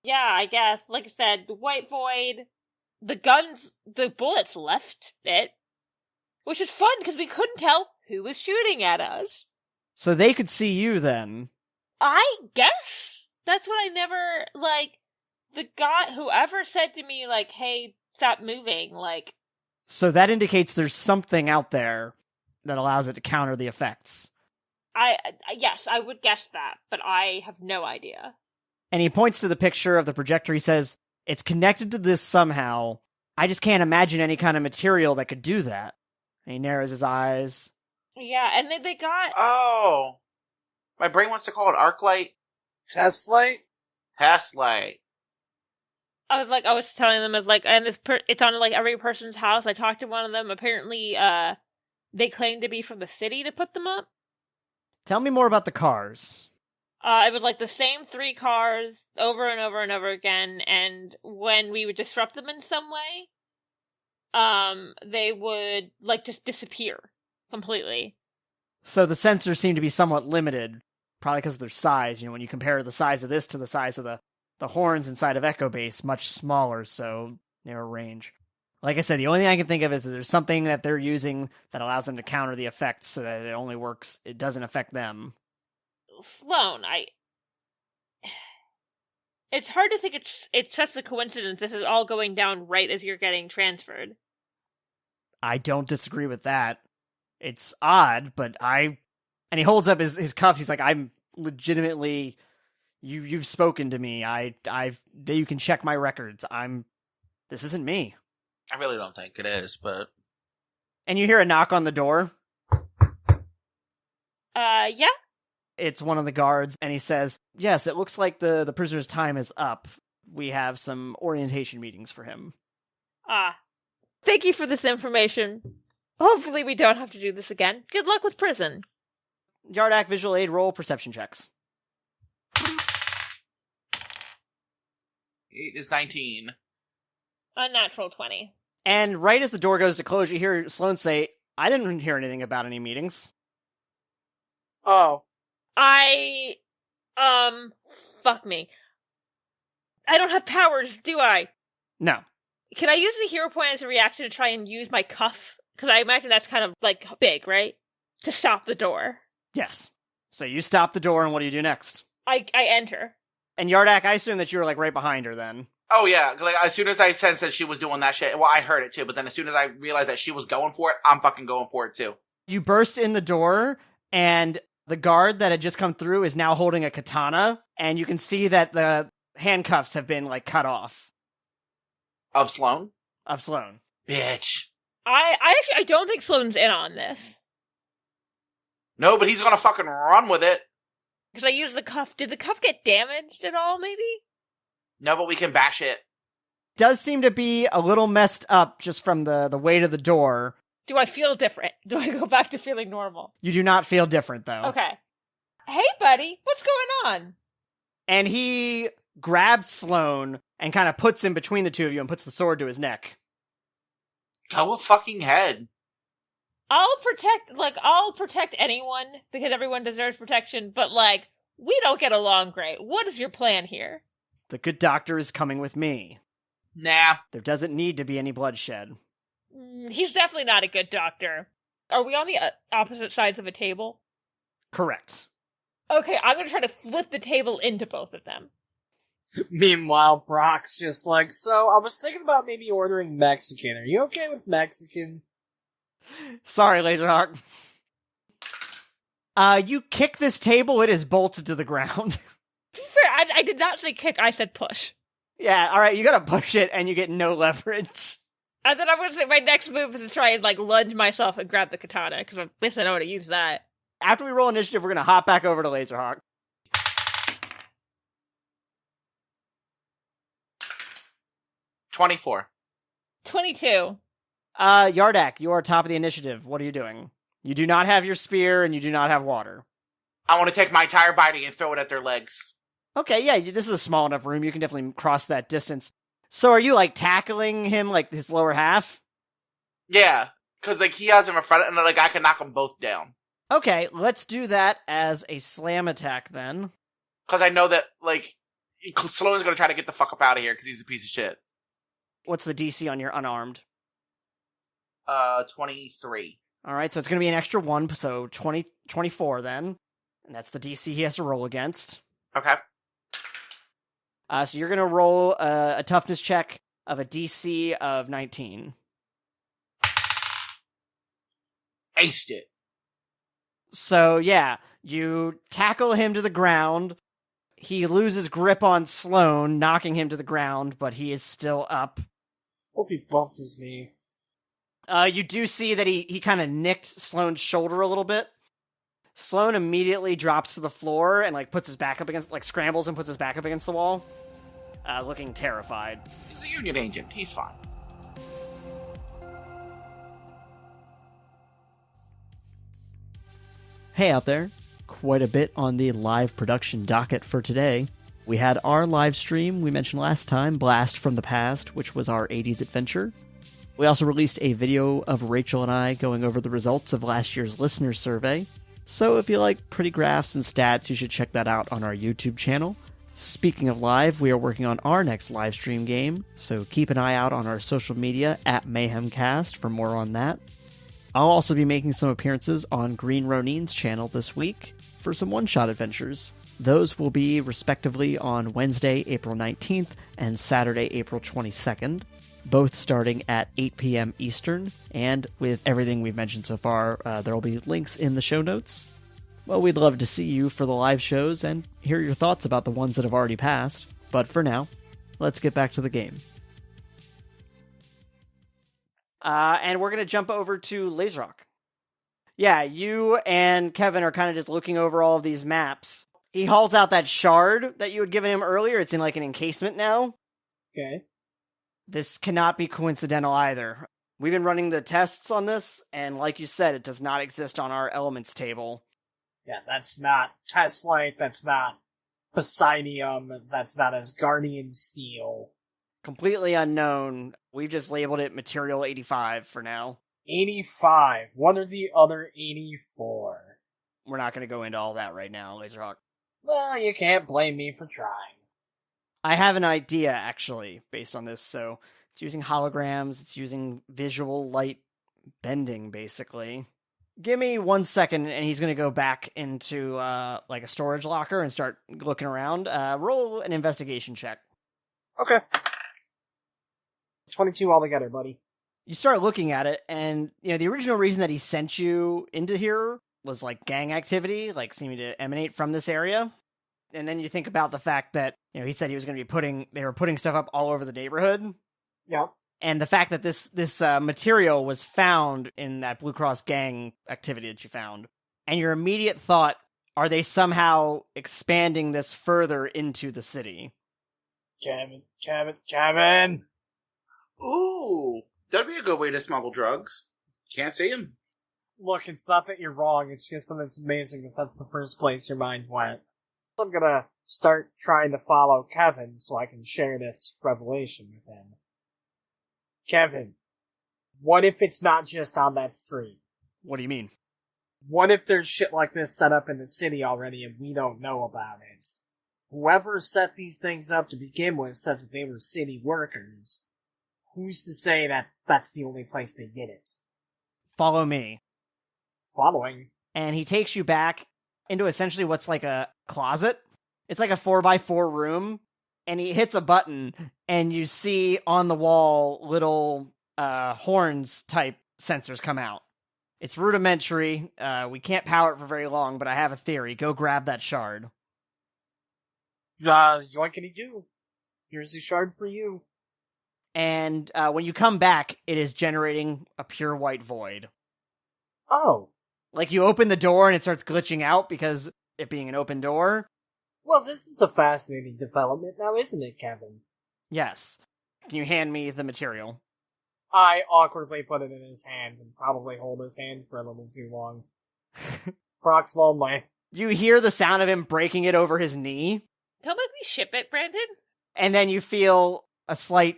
Speaker 4: Yeah, I guess. Like I said, the white void, the guns, the bullets left it. Which is fun, because we couldn't tell who was shooting at us.
Speaker 1: So they could see you, then?
Speaker 4: I guess? That's what I never, the guy, whoever said to me, hey, stop moving,
Speaker 1: So that indicates there's something out there that allows it to counter the effects.
Speaker 4: Yes, I would guess that, but I have no idea.
Speaker 1: And he points to the picture of the projector. He says, it's connected to this somehow. I just can't imagine any kind of material that could do that. And he narrows his eyes.
Speaker 4: Yeah, and then they got...
Speaker 3: Oh! My brain wants to call it arc light.
Speaker 5: Test light?
Speaker 3: Test light.
Speaker 4: I was telling them, and it's on, every person's house. I talked to one of them. Apparently, they claim to be from the city to put them up.
Speaker 1: Tell me more about the cars.
Speaker 4: It was, the same 3 cars over and over and over again, and when we would disrupt them in some way, they would, just disappear completely.
Speaker 1: So the sensors seem to be somewhat limited, probably because of their size. When you compare the size of this to the size of the horns inside of Echo Base, much smaller, so narrow range. Like I said, the only thing I can think of is that there's something that they're using that allows them to counter the effects so that it only works, it doesn't affect them.
Speaker 4: Sloan, it's hard to think it's such a coincidence this is all going down right as you're getting transferred.
Speaker 1: I don't disagree with that. It's odd, but and he holds up his cuffs. He's like, I'm legitimately, you've spoken to me. You can check my records. This isn't me.
Speaker 3: I really don't think it is, but...
Speaker 1: And you hear a knock on the door.
Speaker 4: Yeah?
Speaker 1: It's one of the guards, and he says, yes, it looks like the prisoner's time is up. We have some orientation meetings for him.
Speaker 4: Thank you for this information. Hopefully we don't have to do this again. Good luck with prison.
Speaker 1: Yardak, visual aid, roll perception checks.
Speaker 3: 8 is 19.
Speaker 4: Unnatural 20.
Speaker 1: And right as the door goes to close, you hear Sloan say, I didn't hear anything about any meetings.
Speaker 5: Oh.
Speaker 4: Fuck me. I don't have powers, do I?
Speaker 1: No.
Speaker 4: Can I use the hero point as a reaction to try and use my cuff? Because I imagine that's kind of, like, big, right? To stop the door.
Speaker 1: Yes. So you stop the door, and what do you do next?
Speaker 4: I enter.
Speaker 1: And Yardak, I assume that you were, like, right behind her then.
Speaker 3: Oh, yeah. Like, as soon as I sensed that she was doing that shit, well, I heard it, too. But then as soon as I realized that she was going for it, I'm fucking going for it, too.
Speaker 1: You burst in the door, and the guard that had just come through is now holding a katana, and you can see that the handcuffs have been, like, cut off.
Speaker 3: Of Sloan?
Speaker 1: Of Sloan.
Speaker 3: Bitch.
Speaker 4: I don't think Sloan's in on this.
Speaker 3: No, but he's gonna fucking run with it.
Speaker 4: Because I used the cuff. Did the cuff get damaged at all, maybe?
Speaker 3: No, but we can bash it.
Speaker 1: Does seem to be a little messed up just from the weight of the door.
Speaker 4: Do I feel different? Do I go back to feeling normal?
Speaker 1: You do not feel different, though.
Speaker 4: Okay. Hey, buddy, what's going on?
Speaker 1: And he grabs Sloan and kind of puts him between the two of you and puts the sword to his neck.
Speaker 3: Go fucking head.
Speaker 4: I'll protect anyone, because everyone deserves protection, but, like, we don't get along great. What is your plan here?
Speaker 1: The good doctor is coming with me.
Speaker 3: Nah.
Speaker 1: There doesn't need to be any bloodshed.
Speaker 4: He's definitely not a good doctor. Are we on the opposite sides of a table?
Speaker 1: Correct.
Speaker 4: Okay, I'm gonna try to flip the table into both of them.
Speaker 5: Meanwhile, Brock's just like, so I was thinking about maybe ordering Mexican. Are you okay with Mexican?
Speaker 1: Sorry, Lazerhawk. You kick this table, it is bolted to the ground.
Speaker 4: To be fair, I did not say kick, I said push.
Speaker 1: Yeah, alright, you gotta push it and you get no leverage.
Speaker 4: And then I'm gonna say my next move is to try and, like, lunge myself and grab the katana, because at least I know how to use that.
Speaker 1: After we roll initiative, we're gonna hop back over to Lazerhawk.
Speaker 3: 24.
Speaker 4: 22.
Speaker 1: Yardak, you are top of the initiative. What are you doing? You do not have your spear, and you do not have water.
Speaker 3: I want to take my entire body and throw it at their legs.
Speaker 1: Okay, yeah, this is a small enough room. You can definitely cross that distance. So are you, like, tackling him, like, his lower half?
Speaker 3: Yeah, because, like, he has him in front, and, like, I can knock them both down.
Speaker 1: Okay, let's do that as a slam attack, then.
Speaker 3: Because I know that, like, Sloan's going to try to get the fuck up out of here, because he's a piece of shit.
Speaker 1: What's the DC on your unarmed?
Speaker 3: 23.
Speaker 1: Alright, so it's going to be an extra 1, so 24 then. And that's the DC he has to roll against.
Speaker 3: Okay.
Speaker 1: So you're going to roll a toughness check of a DC of 19.
Speaker 3: Aced it.
Speaker 1: So, yeah, you tackle him to the ground. He loses grip on Sloan, knocking him to the ground, but he is still up.
Speaker 5: Hope he bumped his knee.
Speaker 1: You do see that he kind of nicked Sloan's shoulder a little bit. Sloan immediately drops to the floor and, like, puts his back up against, like, scrambles and puts his back up against the wall, looking terrified.
Speaker 3: He's a Union agent. He's fine.
Speaker 1: Hey out there. Quite a bit on the live production docket for today. We had our live stream we mentioned last time, Blast from the Past, which was our 80s adventure. We also released a video of Rachel and I going over the results of last year's listener survey. So if you like pretty graphs and stats, you should check that out on our YouTube channel. Speaking of live, we are working on our next live stream game, so keep an eye out on our social media at Mayhemcast for more on that. I'll also be making some appearances on Green Ronin's channel this week for some one-shot adventures. Those will be respectively on Wednesday, April 19th and Saturday, April 22nd. both starting at 8 p.m. Eastern. And with everything we've mentioned so far, there will be links in the show notes. Well, we'd love to see you for the live shows and hear your thoughts about the ones that have already passed. But for now, let's get back to the game. And we're going to jump over to Lazerhawk. Yeah, you and Kevin are kind of just looking over all of these maps. He hauls out that shard that you had given him earlier. It's in like an encasement now.
Speaker 5: Okay.
Speaker 1: This cannot be coincidental either. We've been running the tests on this, and like you said, it does not exist on our elements table.
Speaker 5: Yeah, that's not test light, that's not Poseidonium, that's not Asgardian steel.
Speaker 1: Completely unknown. We've just labeled it Material 85 for now.
Speaker 5: 85. What are the other 84?
Speaker 1: We're not going to go into all that right now, Lazerhawk.
Speaker 5: Well, you can't blame me for trying.
Speaker 1: I have an idea, actually, based on this. So it's using holograms, it's using visual light bending, basically. Give me 1 second, and he's going to go back into like a storage locker and start looking around. Roll an investigation check.
Speaker 5: Okay. 22 altogether, buddy.
Speaker 1: You start looking at it, and the original reason that he sent you into here was like gang activity, like seeming to emanate from this area. And then you think about the fact that he said he was going to be they were putting stuff up all over the neighborhood.
Speaker 5: Yeah.
Speaker 1: And the fact that this material was found in that Blue Cross gang activity that you found. And your immediate thought, are they somehow expanding this further into the city?
Speaker 5: Kevin!
Speaker 3: Ooh, that'd be a good way to smuggle drugs. Can't see him.
Speaker 5: Look, it's not that you're wrong, it's just that it's amazing that that's the first place your mind went. I'm gonna start trying to follow Kevin so I can share this revelation with him. Kevin, what if it's not just on that street?
Speaker 1: What do you mean?
Speaker 5: What if there's shit like this set up in the city already and we don't know about it? Whoever set these things up to begin with said that they were city workers. Who's to say that that's the only place they did it?
Speaker 1: Follow me.
Speaker 5: Following?
Speaker 1: And he takes you back into essentially what's like a closet. It's like a 4x4 room. And he hits a button, and you see on the wall little horns type sensors come out. It's rudimentary. We can't power it for very long, but I have a theory. Go grab that shard.
Speaker 5: What can he do? Here's the shard for you.
Speaker 1: And when you come back, it is generating a pure white void.
Speaker 5: Oh.
Speaker 1: Like you open the door and it starts glitching out because it being an open door.
Speaker 5: Well, this is a fascinating development now, isn't it, Kevin?
Speaker 1: Yes. Can you hand me the material?
Speaker 5: I awkwardly put it in his hand and probably hold his hand for a little too long. Brock's lonely.
Speaker 1: You hear the sound of him breaking it over his knee.
Speaker 4: Don't make me ship it, Brandon.
Speaker 1: And then you feel a slight,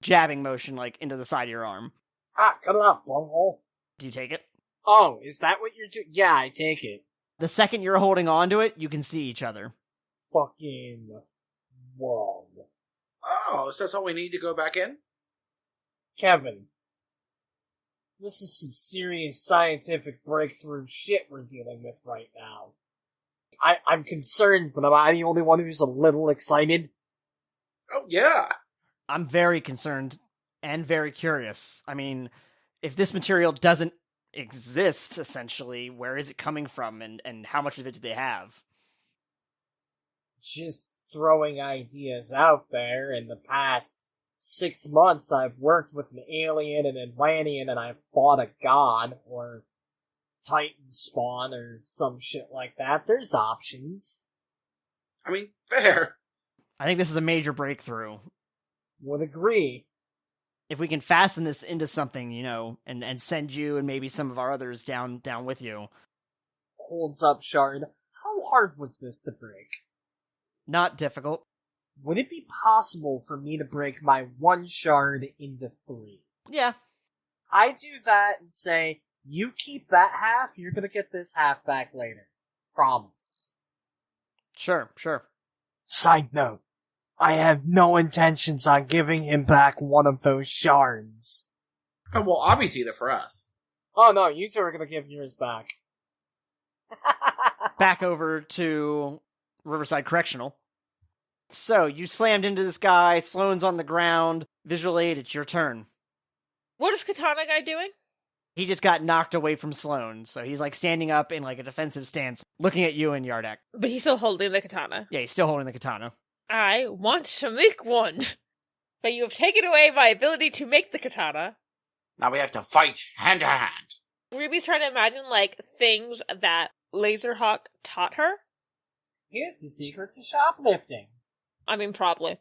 Speaker 1: jabbing motion, into the side of your arm.
Speaker 5: Ah, cut it off, bunghole.
Speaker 1: Do you take it?
Speaker 5: Oh, is that what you're doing? Yeah, I take it.
Speaker 1: The second you're holding on to it, you can see each other.
Speaker 5: Fucking wrong.
Speaker 3: Oh, so that's all we need to go back in?
Speaker 5: Kevin, this is some serious scientific breakthrough shit we're dealing with right now. I'm concerned, but am I the only one who's a little excited?
Speaker 3: Oh, yeah.
Speaker 1: I'm very concerned and very curious. I mean, if this material doesn't exist, essentially, where is it coming from, and how much of it do they have?
Speaker 5: Just throwing ideas out there. In the past 6 months, I've worked with an alien and Atlantean, and I've fought a god, or Titan spawn, or some shit like that. There's options.
Speaker 3: I mean, fair.
Speaker 1: I think this is a major breakthrough.
Speaker 5: Would agree.
Speaker 1: If we can fasten this into something, and send you and maybe some of our others down with you.
Speaker 5: Holds up shard. How hard was this to break?
Speaker 1: Not difficult.
Speaker 5: Would it be possible for me to break my one shard into 3?
Speaker 1: Yeah.
Speaker 5: I do that and say, you keep that half, you're gonna get this half back later. Promise.
Speaker 1: Sure.
Speaker 5: Side note, I have no intentions on giving him back one of those shards.
Speaker 3: Oh, well, obviously they're for us.
Speaker 5: Oh no, you two are gonna give yours back.
Speaker 1: Back over to Riverside Correctional. So, you slammed into this guy, Sloane's on the ground. Visual aid, it's your turn.
Speaker 4: What is Katana guy doing?
Speaker 1: He just got knocked away from Sloane, so he's like standing up in like a defensive stance, looking at you and Yardak.
Speaker 4: But he's still holding the katana.
Speaker 1: Yeah, he's still holding the katana.
Speaker 4: I want to make one, but you have taken away my ability to make the katana.
Speaker 3: Now we have to fight hand to hand.
Speaker 4: Ruby's trying to imagine, like, things that Lazerhawk taught her.
Speaker 5: Here's the secret to shoplifting.
Speaker 4: I mean, probably.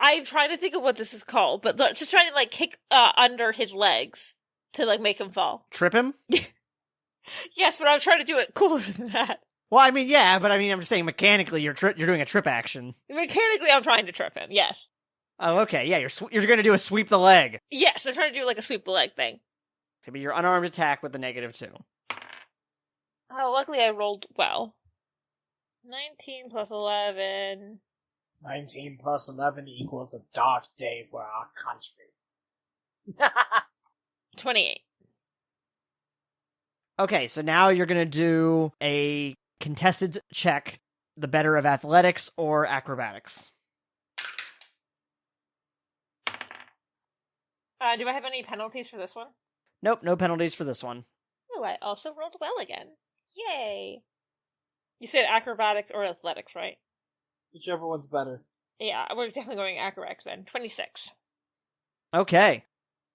Speaker 4: I'm trying to think of what this is called, but just trying to, like, kick under his legs to, like, make him fall.
Speaker 1: Trip him?
Speaker 4: Yes, but I'm trying to do it cooler than that.
Speaker 1: Well, I mean, yeah, but I mean, I'm just saying mechanically you're doing a trip action.
Speaker 4: Mechanically, I'm trying to trip him, yes.
Speaker 1: Oh, okay, yeah, you're going to do a sweep the leg.
Speaker 4: Yes, I'm trying to do, like, a sweep the leg thing.
Speaker 1: Could be your unarmed attack with the -2.
Speaker 4: Oh, luckily I rolled well. 19 plus 11...
Speaker 5: 19 plus 11 equals a dark day for our country.
Speaker 4: 28.
Speaker 1: Okay, so now you're going to do a contested check, the better of athletics or acrobatics.
Speaker 4: Do I have any penalties for this one?
Speaker 1: Nope, no penalties for this one.
Speaker 4: Ooh, I also rolled well again. Yay! You said acrobatics or athletics, right?
Speaker 5: Whichever one's better.
Speaker 4: Yeah, we're definitely going acrobatics then. 26.
Speaker 1: Okay.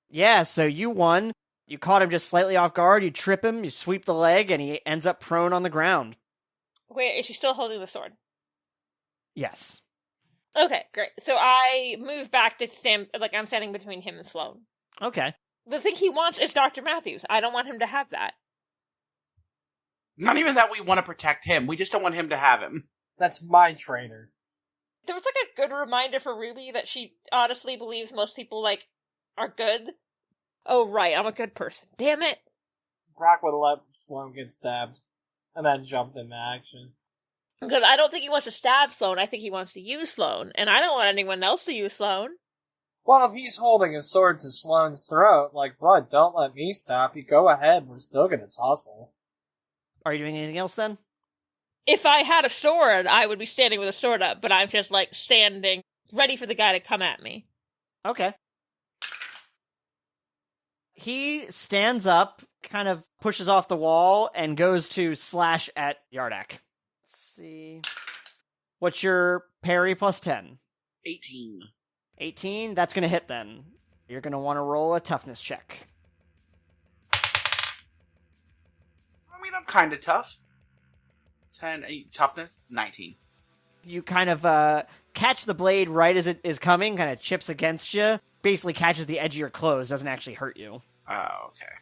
Speaker 1: Yeah, so you won. You caught him just slightly off guard, you trip him, you sweep the leg, and he ends up prone on the ground.
Speaker 4: Wait, is she still holding the sword?
Speaker 1: Yes.
Speaker 4: Okay, great. So I move back to stand, like, I'm standing between him and Sloane.
Speaker 1: Okay.
Speaker 4: The thing he wants is Dr. Matthews. I don't want him to have that.
Speaker 3: Not even that we want to protect him. We just don't want him to have him.
Speaker 5: That's my trainer.
Speaker 4: There was, like, a good reminder for Ruby that she honestly believes most people, like, are good. Oh, right, I'm a good person. Damn it!
Speaker 5: Brock would let Sloane get stabbed, and then jumped into action.
Speaker 4: Because I don't think he wants to stab Sloane, I think he wants to use Sloane, and I don't want anyone else to use Sloane.
Speaker 5: Well, if he's holding a sword to Sloane's throat, like, bud, don't let me stop you, go ahead, we're still gonna tussle.
Speaker 1: Are you doing anything else then?
Speaker 4: If I had a sword, I would be standing with a sword up, but I'm just, like, standing, ready for the guy to come at me.
Speaker 1: Okay. He stands up, kind of pushes off the wall, and goes to slash at Yardak. Let's see. What's your parry plus 10?
Speaker 3: 18.
Speaker 1: 18? That's going to hit then. You're going to want to roll a toughness check.
Speaker 3: I mean, I'm kind of tough. 10, 8, toughness, 19.
Speaker 1: You kind of catch the blade right as it is coming, kind of chips against you. Basically catches the edge of your clothes, doesn't actually hurt you.
Speaker 3: Oh, okay.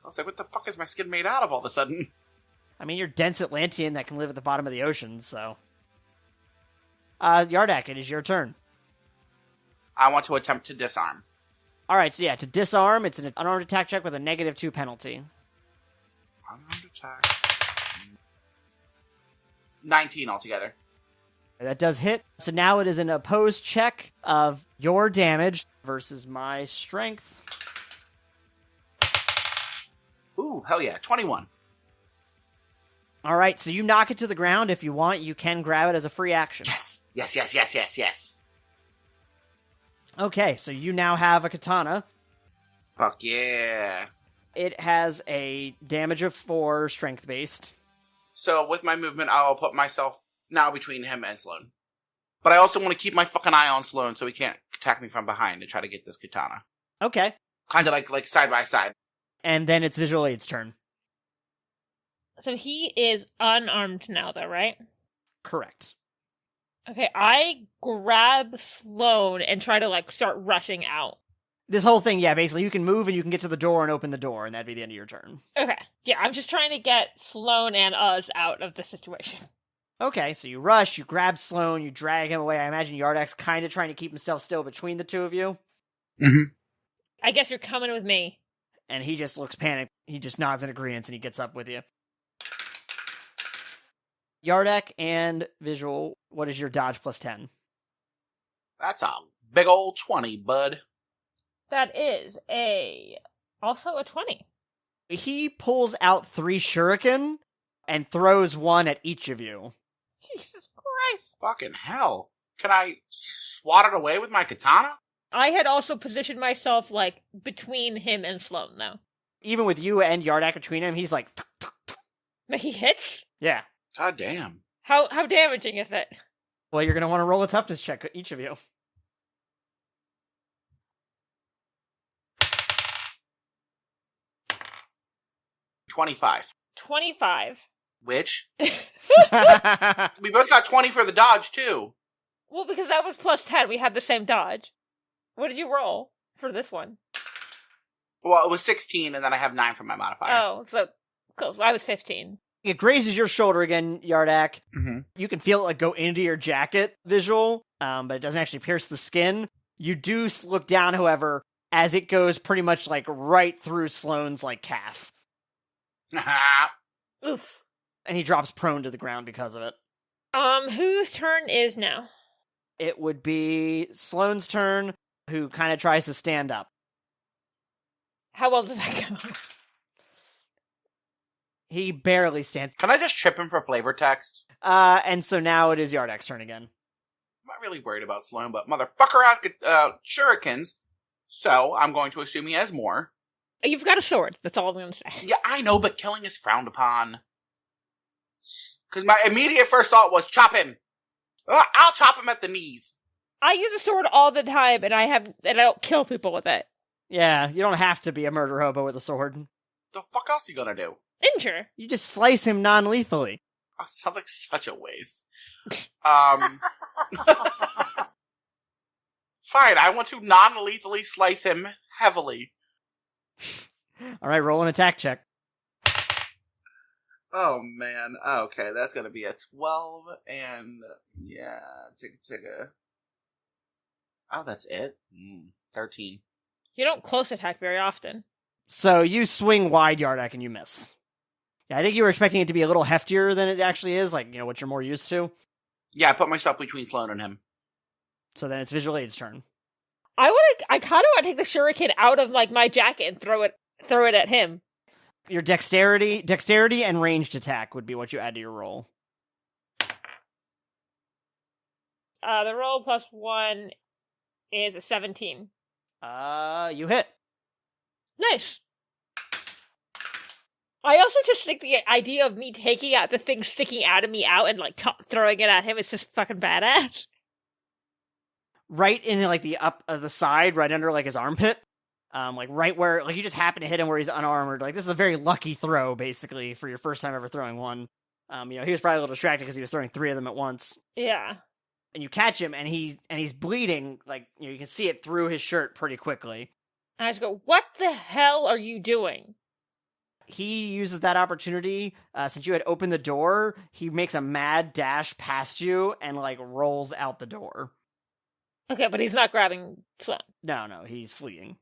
Speaker 3: I was like, what the fuck is my skin made out of all of a sudden?
Speaker 1: I mean, you're dense Atlantean that can live at the bottom of the ocean, so... Yardak, it is your turn.
Speaker 3: I want to attempt to disarm.
Speaker 1: Alright, so yeah, to disarm, it's an unarmed attack check with a -2 penalty.
Speaker 3: Unarmed attack. 19 altogether.
Speaker 1: That does hit. So now it is an opposed check of your damage versus my strength.
Speaker 3: Ooh, hell yeah, 21.
Speaker 1: Alright, so you knock it to the ground. If you want, you can grab it as a free action.
Speaker 3: Yes, yes, yes, yes, yes, yes.
Speaker 1: Okay, so you now have a katana.
Speaker 3: Fuck yeah.
Speaker 1: It has a damage of 4, strength-based.
Speaker 3: So with my movement, I'll put myself now between him and Sloane. But I also want to keep my fucking eye on Sloane so he can't attack me from behind and try to get this katana.
Speaker 1: Okay.
Speaker 3: Kind of like side by side.
Speaker 1: And then it's Visual Aid's turn.
Speaker 4: So he is unarmed now, though, right?
Speaker 1: Correct.
Speaker 4: Okay, I grab Sloane and try to, like, start rushing out.
Speaker 1: This whole thing, yeah, basically you can move and you can get to the door and open the door, and that'd be the end of your turn.
Speaker 4: Okay, yeah, I'm just trying to get Sloane and us out of the situation.
Speaker 1: Okay, so you rush, you grab Sloane, you drag him away. I imagine Yardak's kind of trying to keep himself still between the two of you.
Speaker 3: Mm-hmm.
Speaker 4: I guess you're coming with me.
Speaker 1: And he just looks panicked. He just nods in agreement and he gets up with you. Yardak and Visual, what is your dodge plus 10?
Speaker 3: That's a big old 20, bud.
Speaker 4: That is also a 20.
Speaker 1: He pulls out 3 shuriken and throws one at each of you.
Speaker 4: Jesus nice.
Speaker 3: Fucking hell. Can I swat it away with my katana?
Speaker 4: I had also positioned myself, like, between him and Sloan, though.
Speaker 1: Even with you and Yardak between him, he's like,
Speaker 4: But he hits?
Speaker 1: yeah.
Speaker 3: God damn.
Speaker 4: How damaging is it?
Speaker 1: Well, you're going to want to roll a toughness check, each of you.
Speaker 3: $25.
Speaker 4: 25.
Speaker 3: Which? We both got 20 for the dodge, too.
Speaker 4: Well, because that was plus 10, we had the same dodge. What did you roll for this one?
Speaker 3: Well, it was 16, and then I have 9 for my modifier.
Speaker 4: Oh, so close. I was 15.
Speaker 1: It grazes your shoulder again, Yardak.
Speaker 3: Mm-hmm.
Speaker 1: You can feel it like go into your jacket visual, but it doesn't actually pierce the skin. You do look down, however, as it goes pretty much like right through Sloane's like calf.
Speaker 4: Oof.
Speaker 1: And he drops prone to the ground because of it.
Speaker 4: Whose turn is now?
Speaker 1: It would be Sloane's turn, who kind of tries to stand up.
Speaker 4: How well does that go?
Speaker 1: He barely stands.
Speaker 3: Can I just trip him for flavor text?
Speaker 1: And so now it is Yardak's turn again.
Speaker 3: I'm not really worried about Sloan, but motherfucker has shurikens, so I'm going to assume he has more.
Speaker 4: You've got a sword. That's all I'm going to say.
Speaker 3: Yeah, I know, but killing is frowned upon. Because my immediate first thought was chop him. I'll chop him at the knees.
Speaker 4: I use a sword all the time, and I don't kill people with it.
Speaker 1: Yeah, you don't have to be a murder hobo with a sword.
Speaker 3: The fuck else are you gonna do?
Speaker 4: Injure.
Speaker 1: You just slice him non-lethally.
Speaker 3: Oh, sounds like such a waste. Fine, I want to non-lethally slice him heavily.
Speaker 1: Alright, roll an attack check.
Speaker 3: Oh man, okay, that's gonna be a 12, and yeah, chicka. Oh, that's it? 13.
Speaker 4: You don't close attack very often.
Speaker 1: So you swing wide, Yardak, and you miss. Yeah, I think you were expecting it to be a little heftier than it actually is, like, what you're more used to.
Speaker 3: Yeah, I put myself between Sloan and him.
Speaker 1: So then it's Visual Aid's turn.
Speaker 4: I kind of want to take the shuriken out of, like, my jacket and throw it at him.
Speaker 1: Your dexterity and ranged attack would be what you add to your roll.
Speaker 4: The roll plus 1 is a 17.
Speaker 1: You hit.
Speaker 4: Nice. I also just think the idea of me taking out the thing sticking out of me out and, like, throwing it at him is just fucking badass.
Speaker 1: Right in, like, the up of the side, right under, like, his armpit. Like, right where, like, you just happen to hit him where he's unarmored. Like, this is a very lucky throw, basically, for your first time ever throwing one. He was probably a little distracted because he was throwing 3 of them at once.
Speaker 4: Yeah.
Speaker 1: And you catch him, and he's bleeding, like, you can see it through his shirt pretty quickly.
Speaker 4: And I just go, what the hell are you doing?
Speaker 1: He uses that opportunity, since you had opened the door, he makes a mad dash past you and, like, rolls out the door.
Speaker 4: Okay, but he's not grabbing Sloan.
Speaker 1: No, he's fleeing.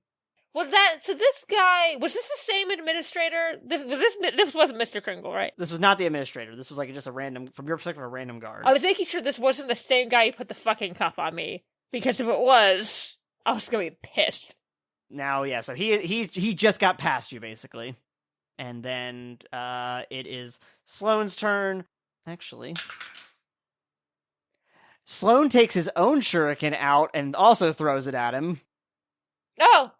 Speaker 4: So this guy, was this the same administrator? This wasn't Mr. Kringle, right?
Speaker 1: This was not the administrator. This was, like, just a random, from your perspective, a random guard.
Speaker 4: I was making sure this wasn't the same guy who put the fucking cuff on me, because if it was, I was gonna be pissed.
Speaker 1: Now, yeah, so he just got past you, basically. And then, it is Sloane's turn. Actually, Sloan takes his own shuriken out and also throws it at him.
Speaker 4: Oh!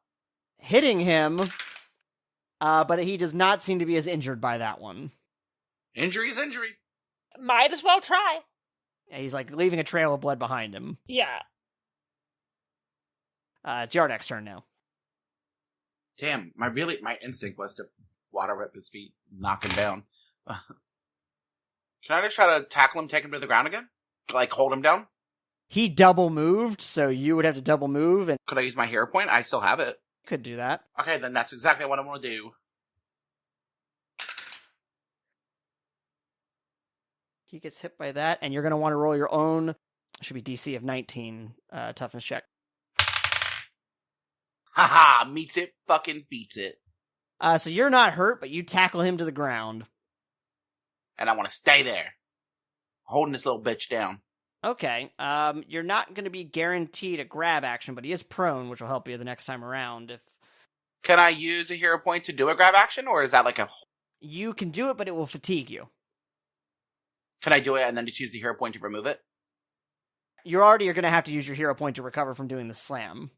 Speaker 1: Hitting him, but he does not seem to be as injured by that one.
Speaker 3: Injury's injury.
Speaker 4: Might as well try.
Speaker 1: Yeah, he's, like, leaving a trail of blood behind him.
Speaker 4: Yeah.
Speaker 1: It's Yardak's turn now.
Speaker 3: Damn, my instinct was to water rip his feet, knock him down. Can I just try to tackle him, take him to the ground again? Like, hold him down?
Speaker 1: He double moved, so you would have to double move, and
Speaker 3: Could I use my hero point? I still have it.
Speaker 1: could do that.
Speaker 3: Okay, then that's exactly what I want to do.
Speaker 1: He gets hit by that, and you're going to want to roll your own, should be DC of 19, toughness check.
Speaker 3: Haha, meets it, fucking beats it.
Speaker 1: So you're not hurt, but you tackle him to the ground.
Speaker 3: And I want to stay there. Holding this little bitch down.
Speaker 1: Okay, you're not going to be guaranteed a grab action, but he is prone, which will help you the next time around. If
Speaker 3: Can I use a hero point to do a grab action, or is that like a...
Speaker 1: you can do it, but it will fatigue you.
Speaker 3: Can I do it and then just use the hero point to remove it?
Speaker 1: You're going to have to use your hero point to recover from doing the slam.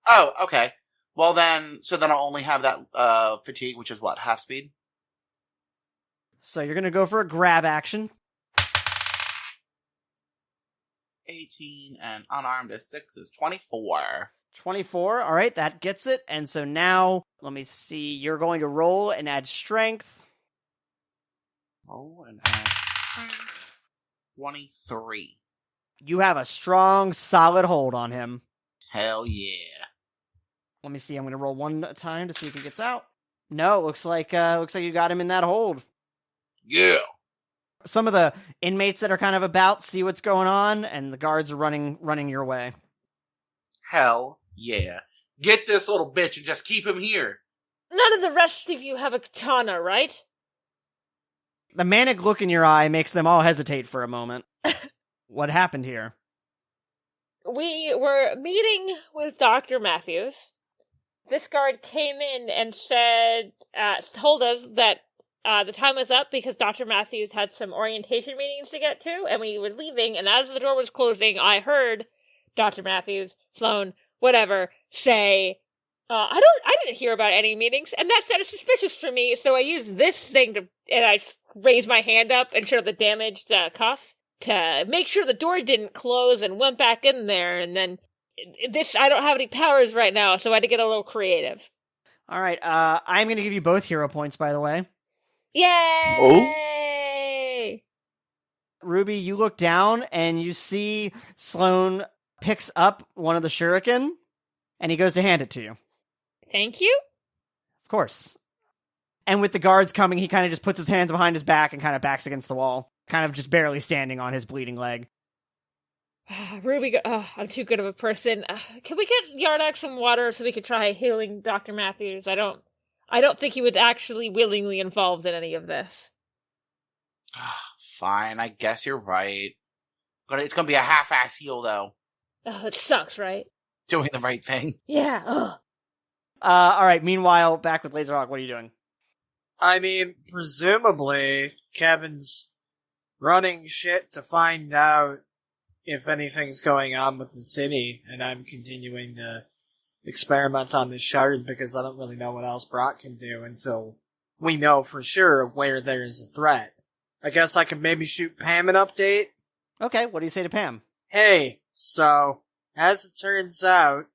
Speaker 3: Oh, okay. Well then, I'll only have that fatigue, which is what, half speed?
Speaker 1: So you're going to go for a grab action.
Speaker 3: 18 and unarmed is 6 is 24.
Speaker 1: 24, all right, that gets it. And so now, let me see, you're going to roll and add strength.
Speaker 3: Roll and add strength. 23.
Speaker 1: You have a strong, solid hold on him.
Speaker 3: Hell yeah.
Speaker 1: Let me see, I'm going to roll one time to see if he gets out. No, looks like you got him in that hold.
Speaker 3: Yeah.
Speaker 1: Some of the inmates that are kind of about see what's going on, and the guards are running your way.
Speaker 3: Hell yeah. Get this little bitch and just keep him here.
Speaker 4: None of the rest of you have a katana, right?
Speaker 1: The manic look in your eye makes them all hesitate for a moment. What happened here?
Speaker 4: We were meeting with Dr. Matthews. This guard came in and told us that the time was up because Dr. Matthews had some orientation meetings to get to, and we were leaving, and as the door was closing, I heard Dr. Matthews, Sloan, whatever, say, I didn't hear about any meetings, and that sounded suspicious for me, so I used this thing and I raised my hand up and showed the damaged cuff to make sure the door didn't close and went back in there, and then I don't have any powers right now, so I had to get a little creative.
Speaker 1: All right, I'm going to give you both hero points, by the way.
Speaker 4: Yay!
Speaker 3: Oh.
Speaker 1: Ruby, you look down and you see Sloan picks up one of the shuriken, and he goes to hand it to you.
Speaker 4: Thank you?
Speaker 1: Of course. And with the guards coming, he kind of just puts his hands behind his back and kind of backs against the wall, kind of just barely standing on his bleeding leg.
Speaker 4: Ruby, I'm too good of a person. Can we get Yardak some water so we could try healing Dr. Matthews? I don't think he was actually willingly involved in any of this.
Speaker 3: Fine, I guess you're right. It's gonna be a half-ass heal, though.
Speaker 4: It sucks, right?
Speaker 3: Doing the right thing.
Speaker 4: Yeah. Ugh.
Speaker 1: All right, meanwhile, back with Lazerhawk, what are you doing?
Speaker 5: I mean, presumably, Kevin's running shit to find out if anything's going on with the city, and I'm continuing to experiment on this shard because I don't really know what else Brock can do until we know for sure where there's a threat. I guess I could maybe shoot Pam an update.
Speaker 1: Okay, what do you say to Pam?
Speaker 5: Hey, so, as it turns out,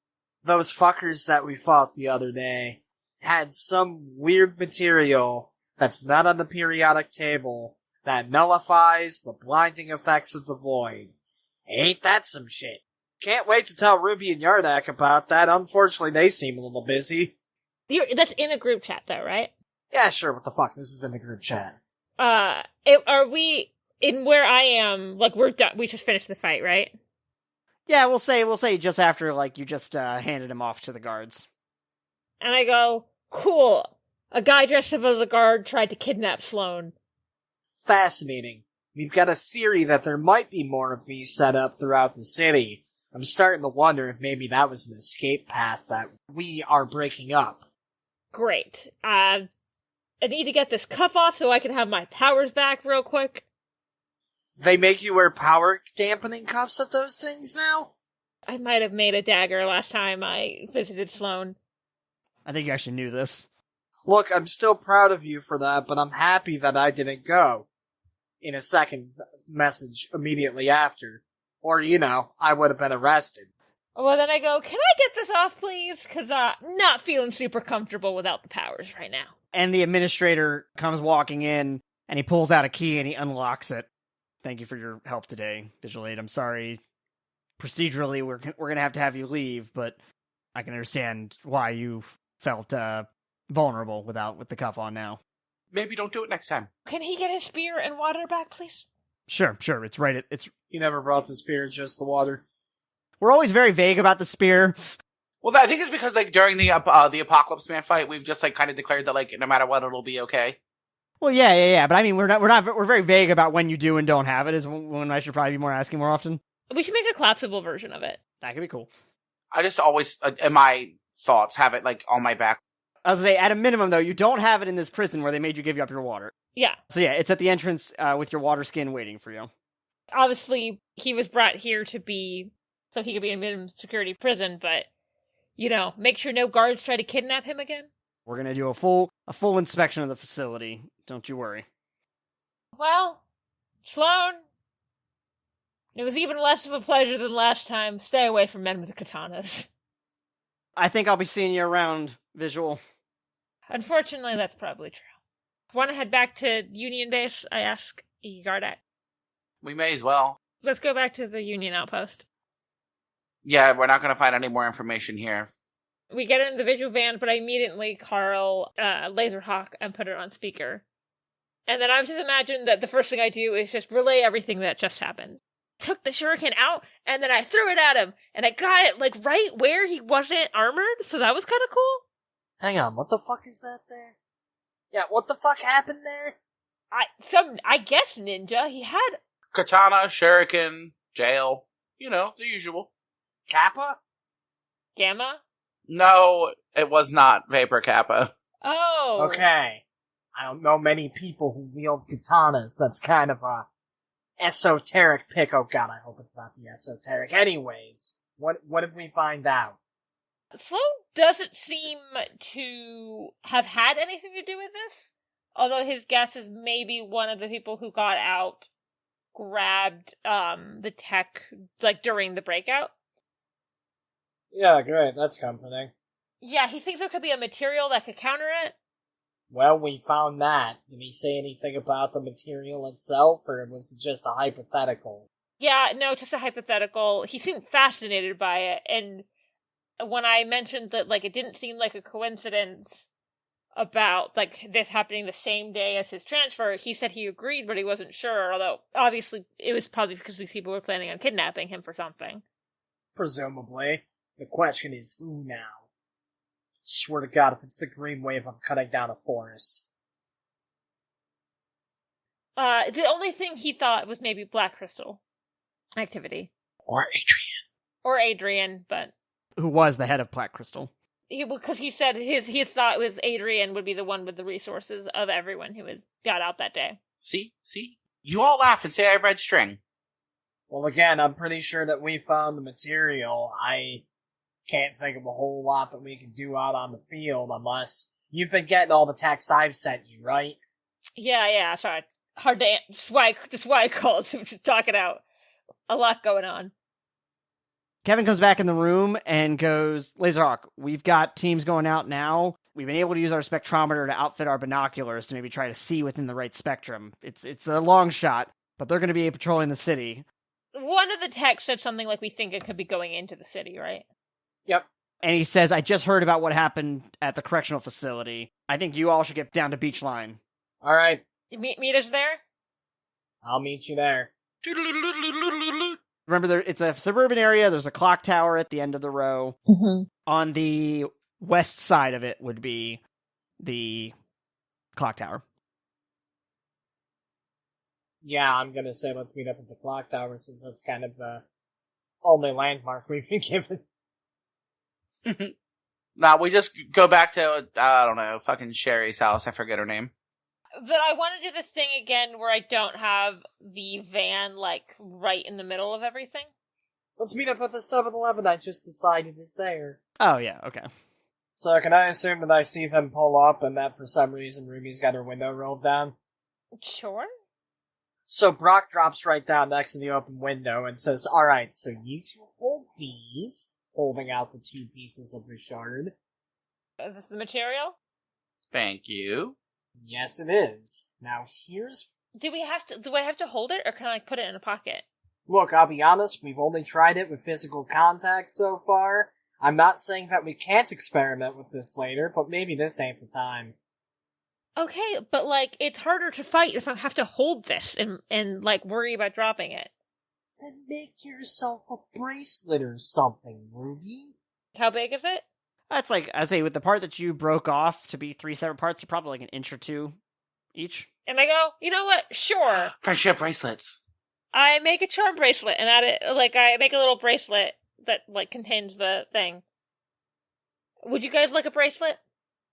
Speaker 5: those fuckers that we fought the other day had some weird material that's not on the periodic table that nullifies the blinding effects of the void. Ain't that some shit? Can't wait to tell Ruby and Yardak about that. Unfortunately, they seem a little busy.
Speaker 4: That's in a group chat, though, right?
Speaker 5: Yeah, sure, what the fuck, this is in the group chat.
Speaker 4: Are we, in where I am, like, we're done, we just finished the fight, right?
Speaker 1: Yeah, we'll say just after, like, you just handed him off to the guards.
Speaker 4: And I go, cool, a guy dressed up as a guard tried to kidnap Sloan.
Speaker 5: Fascinating. We've got a theory that there might be more of these set up throughout the city. I'm starting to wonder if maybe that was an escape path that we are breaking up.
Speaker 4: Great. I need to get this cuff off so I can have my powers back real quick.
Speaker 5: They make you wear power dampening cuffs at those things now?
Speaker 4: I might have made a dagger last time I visited Sloan.
Speaker 1: I think you actually knew this.
Speaker 5: Look, I'm still proud of you for that, but I'm happy that I didn't go. In a second message immediately after. Or, I would have been arrested.
Speaker 4: Well, then I go, can I get this off, please? Because not feeling super comfortable without the powers right now.
Speaker 1: And the administrator comes walking in, and he pulls out a key and he unlocks it. Thank you for your help today, Visual Aid. I'm sorry. Procedurally, we're going to have you leave, but I can understand why you felt vulnerable with the cuff on now.
Speaker 3: Maybe don't do it next time.
Speaker 4: Can he get his spear and water back, please?
Speaker 1: Sure. It's right.
Speaker 5: You never brought the spear, just the water.
Speaker 1: We're always very vague about the spear.
Speaker 3: Well, I think it's because, like, during the Apocalypse Man fight, we've just, like, kind of declared that, like, no matter what, it'll be okay.
Speaker 1: Well, yeah. But I mean, we're very vague about when you do and don't have it. Is when I should probably be more asking more often.
Speaker 4: We should make a collapsible version of it.
Speaker 1: That could be cool.
Speaker 3: I just always, in my thoughts, have it, like, on my back.
Speaker 1: I was gonna say, at a minimum, though, you don't have it in this prison where they made you give up your water.
Speaker 4: Yeah.
Speaker 1: So yeah, it's at the entrance with your water skin waiting for you.
Speaker 4: obviously he was brought here to be so he could be in minimum security prison, but, make sure no guards try to kidnap him again.
Speaker 1: We're gonna do a full inspection of the facility. Don't you worry.
Speaker 4: Well, Sloan, it was even less of a pleasure than last time. Stay away from men with katanas.
Speaker 1: I think I'll be seeing you around, Vizual.
Speaker 4: Unfortunately, that's probably true. Want to head back to Union Base? I ask Yardak.
Speaker 3: We may as well.
Speaker 4: Let's go back to the Union outpost.
Speaker 3: Yeah, we're not going to find any more information here.
Speaker 4: We get in the visual van, but I immediately call Lazerhawk and put it on speaker. And then I just imagine that the first thing I do is just relay everything that just happened. Took the shuriken out, and then I threw it at him, and I got it, right where he wasn't armored, so that was kind of cool.
Speaker 5: Hang on, what the fuck is that there? Yeah, what the fuck happened there?
Speaker 4: I guess ninja. He had
Speaker 3: Katana, shuriken, jail. The usual.
Speaker 5: Kappa?
Speaker 4: Gamma?
Speaker 3: No, it was not Vapor Kappa.
Speaker 4: Oh.
Speaker 5: Okay. I don't know many people who wield katanas. That's kind of a esoteric pick. Oh god, I hope it's not the esoteric. Anyways, what did we find out?
Speaker 4: Sloan doesn't seem to have had anything to do with this, although his guess is maybe one of the people who got out grabbed the tech, during the breakout.
Speaker 5: Yeah, great, that's comforting.
Speaker 4: Yeah, he thinks there could be a material that could counter it.
Speaker 5: Well, we found that. Did he say anything about the material itself, or was it just a hypothetical?
Speaker 4: Yeah, no, just a hypothetical. He seemed fascinated by it, and when I mentioned that, it didn't seem like a coincidence about, this happening the same day as his transfer, he said he agreed, but he wasn't sure, although, obviously, it was probably because these people were planning on kidnapping him for something.
Speaker 5: Presumably. The question is, who now? Swear to God, if it's the Green Wave, I'm cutting down a forest.
Speaker 4: The only thing he thought was maybe Black Crystal activity.
Speaker 3: Or Adrian.
Speaker 4: But...
Speaker 1: Who was the head of Black Crystal?
Speaker 4: Because he said his thought was Adrian would be the one with the resources of everyone who got out that day.
Speaker 3: See? You all laugh and say I read string.
Speaker 5: Well, again, I'm pretty sure that we found the material. I can't think of a whole lot that we can do out on the field unless you've been getting all the texts I've sent you, right?
Speaker 4: Yeah, sorry. Hard to just why I called to talk it out. A lot going on.
Speaker 1: Kevin comes back in the room and goes, Lazerhawk, we've got teams going out now. We've been able to use our spectrometer to outfit our binoculars to maybe try to see within the right spectrum. It's a long shot, but they're going to be patrolling the city.
Speaker 4: One of the texts said something like we think it could be going into the city, right?
Speaker 5: Yep.
Speaker 1: And he says, I just heard about what happened at the correctional facility. I think you all should get down to Beachline.
Speaker 5: Alright.
Speaker 4: Meet us there?
Speaker 5: I'll meet you there.
Speaker 1: Remember, it's a suburban area. There's a clock tower at the end of the row.
Speaker 4: Mm-hmm.
Speaker 1: On the west side of it would be the clock tower.
Speaker 5: Yeah, I'm gonna say let's meet up at the clock tower since that's kind of the only landmark we've been given.
Speaker 3: Nah, we just go back to, I don't know, fucking Sherry's house. I forget her name.
Speaker 4: But I want to do the thing again where I don't have the van, right in the middle of everything.
Speaker 5: Let's meet up at the 7-Eleven I just decided is there.
Speaker 1: Oh, yeah, okay.
Speaker 5: So can I assume that I see them pull up and that for some reason Ruby's got her window rolled down?
Speaker 4: Sure.
Speaker 5: So Brock drops right down next to the open window and says, alright, so you two hold these, holding out the 2 pieces of the shard.
Speaker 4: Is this the material?
Speaker 3: Thank you.
Speaker 5: Yes, it is. Now here's...
Speaker 4: Do I have to hold it, or can I put it in a pocket?
Speaker 5: Look, I'll be honest, we've only tried it with physical contact so far. I'm not saying that we can't experiment with this later, but maybe this ain't the time.
Speaker 4: Okay, but, it's harder to fight if I have to hold this and worry about dropping it.
Speaker 5: Then make yourself a bracelet or something, Ruby.
Speaker 4: How big is it?
Speaker 1: That's I say, with the part that you broke off to be 3 separate parts, they're probably an inch or 2 each.
Speaker 4: And I go, you know what? Sure.
Speaker 3: Friendship bracelets.
Speaker 4: I make a charm bracelet and add it, I make a little bracelet that, contains the thing. Would you guys like a bracelet?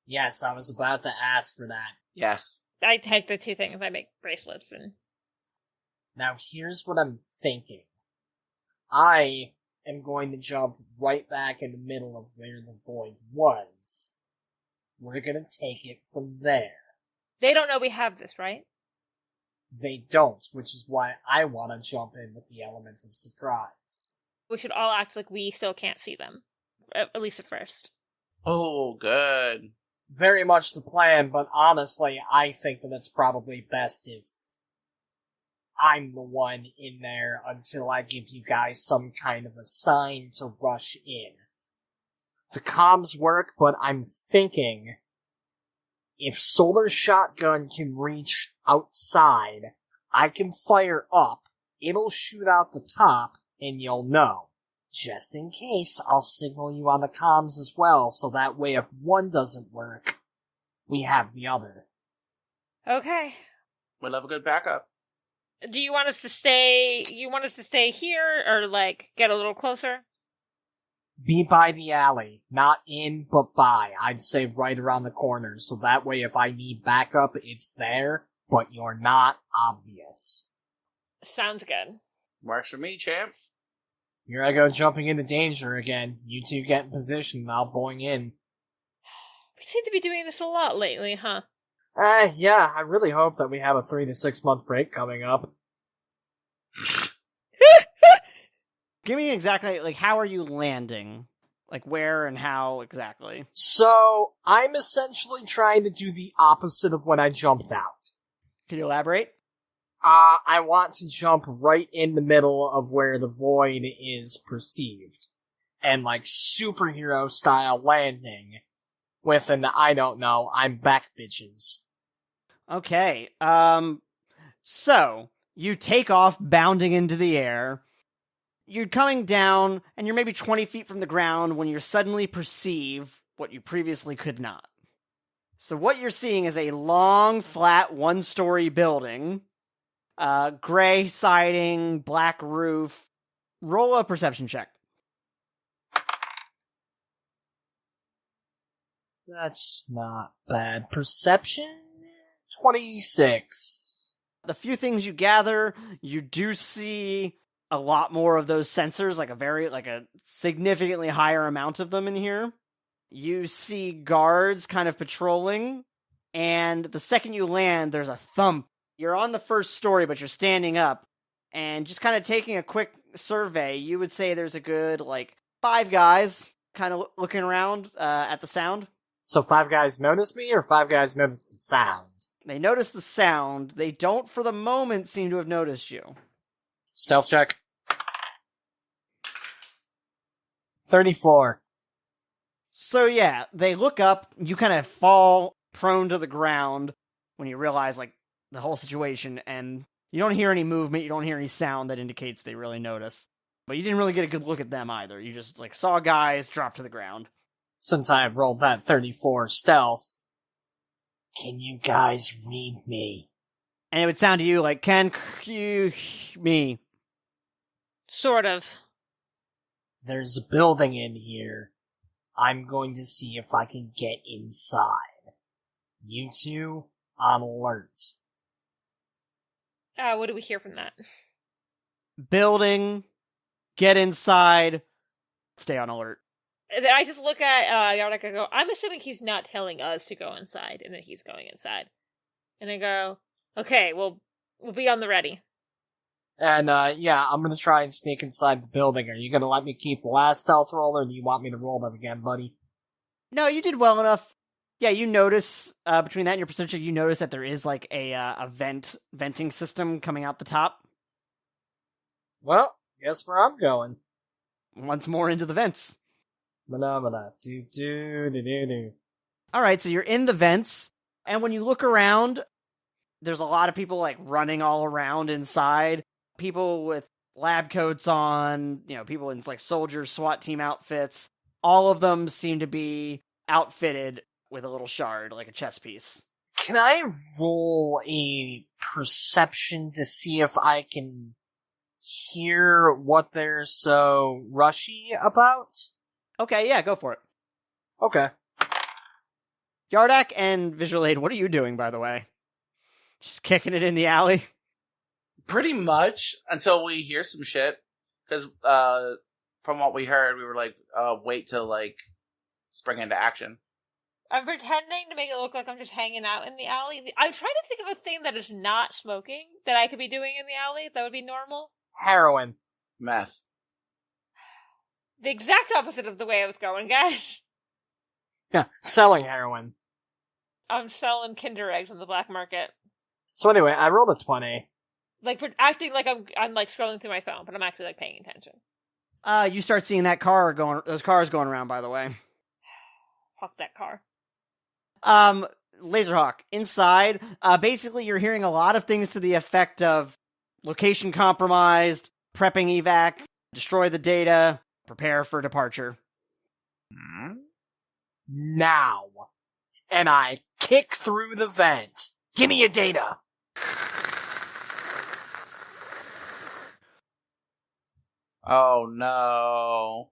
Speaker 5: Yes, I was about to ask for that.
Speaker 3: Yes.
Speaker 4: I take the 2 things, I make bracelets, and...
Speaker 5: Now here's what I'm thinking. I am going to jump right back in the middle of where the void was. We're gonna take it from there.
Speaker 4: They don't know we have this, right?
Speaker 5: They don't, which is why I want to jump in with the elements of surprise.
Speaker 4: We should all act like we still can't see them. At least at first.
Speaker 3: Oh, good.
Speaker 5: Very much the plan, but honestly, I think that it's probably best if I'm the one in there until I give you guys some kind of a sign to rush in. The comms work, but I'm thinking if Solar Shotgun can reach outside, I can fire up, it'll shoot out the top, and you'll know. Just in case, I'll signal you on the comms as well, so that way if one doesn't work, we have the other.
Speaker 4: Okay.
Speaker 3: We'll have a good backup.
Speaker 4: Do you want us to stay... You want us to stay here, or, get a little closer?
Speaker 5: Be by the alley. Not in, but by. I'd say right around the corner, so that way if I need backup, it's there, but you're not obvious.
Speaker 4: Sounds good.
Speaker 3: Works for me, champ.
Speaker 5: Here I go jumping into danger again. You two get in position, and I'll boing in.
Speaker 4: We seem to be doing this a lot lately, huh?
Speaker 5: Yeah, I really hope that we have a 3 to 6 month break coming up.
Speaker 1: Give me exactly, how are you landing? Where and how exactly?
Speaker 5: So, I'm essentially trying to do the opposite of when I jumped out.
Speaker 1: Can you elaborate?
Speaker 5: I want to jump right in the middle of where the void is perceived. And superhero style landing. With an, I don't know, I'm back bitches.
Speaker 1: Okay, so, you take off bounding into the air. You're coming down, and you're maybe 20 feet from the ground when you suddenly perceive what you previously could not. So what you're seeing is a long, flat, one-story building. Gray siding, black roof. Roll a perception check.
Speaker 5: That's not bad. Perception? 26.
Speaker 1: The few things you gather, you do see a lot more of those sensors, a significantly higher amount of them in here. You see guards kind of patrolling, and the second you land, there's a thump. You're on the first story, but you're standing up, and just kind of taking a quick survey, you would say there's a good, 5 guys kind of looking around at the sound.
Speaker 5: So 5 guys notice me, or 5 guys notice the sound?
Speaker 1: They notice the sound. They don't, for the moment, seem to have noticed you.
Speaker 5: Stealth check. 34.
Speaker 1: So yeah, they look up, you kind of fall prone to the ground when you realize, the whole situation, and you don't hear any movement, you don't hear any sound that indicates they really notice. But you didn't really get a good look at them either. You just, saw guys drop to the ground.
Speaker 5: Since I have rolled that 34 stealth, can you guys read me?
Speaker 1: And it would sound to you like, can you me?
Speaker 4: Sort of.
Speaker 5: There's a building in here. I'm going to see if I can get inside. You two, on alert.
Speaker 4: What do we hear from that?
Speaker 1: Building, get inside, stay on alert.
Speaker 4: And then I just look at Yardak and go, I'm assuming he's not telling us to go inside, and then he's going inside. And I go, okay, we'll be on the ready.
Speaker 5: And, I'm gonna try and sneak inside the building. Are you gonna let me keep the last stealth roll, or do you want me to roll them again, buddy?
Speaker 1: No, you did well enough. Yeah, you notice, between that and your perception, you notice that there is, a venting system coming out the top.
Speaker 5: Well, guess where I'm going.
Speaker 1: Once more into the vents.
Speaker 5: Phenomena. Do.
Speaker 1: Alright, so you're in the vents, and when you look around, there's a lot of people, running all around inside. People with lab coats on, people in, soldier SWAT team outfits. All of them seem to be outfitted with a little shard, like a chess piece.
Speaker 5: Can I roll a perception to see if I can hear what they're so rushy about?
Speaker 1: Okay, yeah, go for it.
Speaker 5: Okay.
Speaker 1: Yardak and Visual Aid, what are you doing, by the way? Just kicking it in the alley?
Speaker 3: Pretty much until we hear some shit. Because from what we heard, we were like, wait till like spring into action.
Speaker 4: I'm pretending to make it look like I'm just hanging out in the alley. I'm trying to think of a thing that is not smoking that I could be doing in the alley that would be normal.
Speaker 5: Heroin.
Speaker 3: Meth.
Speaker 4: The exact opposite of the way I was going, guys.
Speaker 5: Yeah, selling heroin.
Speaker 4: I'm selling Kinder eggs on the black market.
Speaker 5: So anyway, I rolled a 20.
Speaker 4: Like, acting like I'm like scrolling through my phone, but I'm actually like paying attention.
Speaker 1: You start seeing those cars going around, by the way.
Speaker 4: Fuck that car.
Speaker 1: Lazerhawk, inside, basically you're hearing a lot of things to the effect of location compromised, prepping evac, destroy the data, prepare for departure.
Speaker 5: Now. And I kick through the vent. Give me your data.
Speaker 3: Oh no.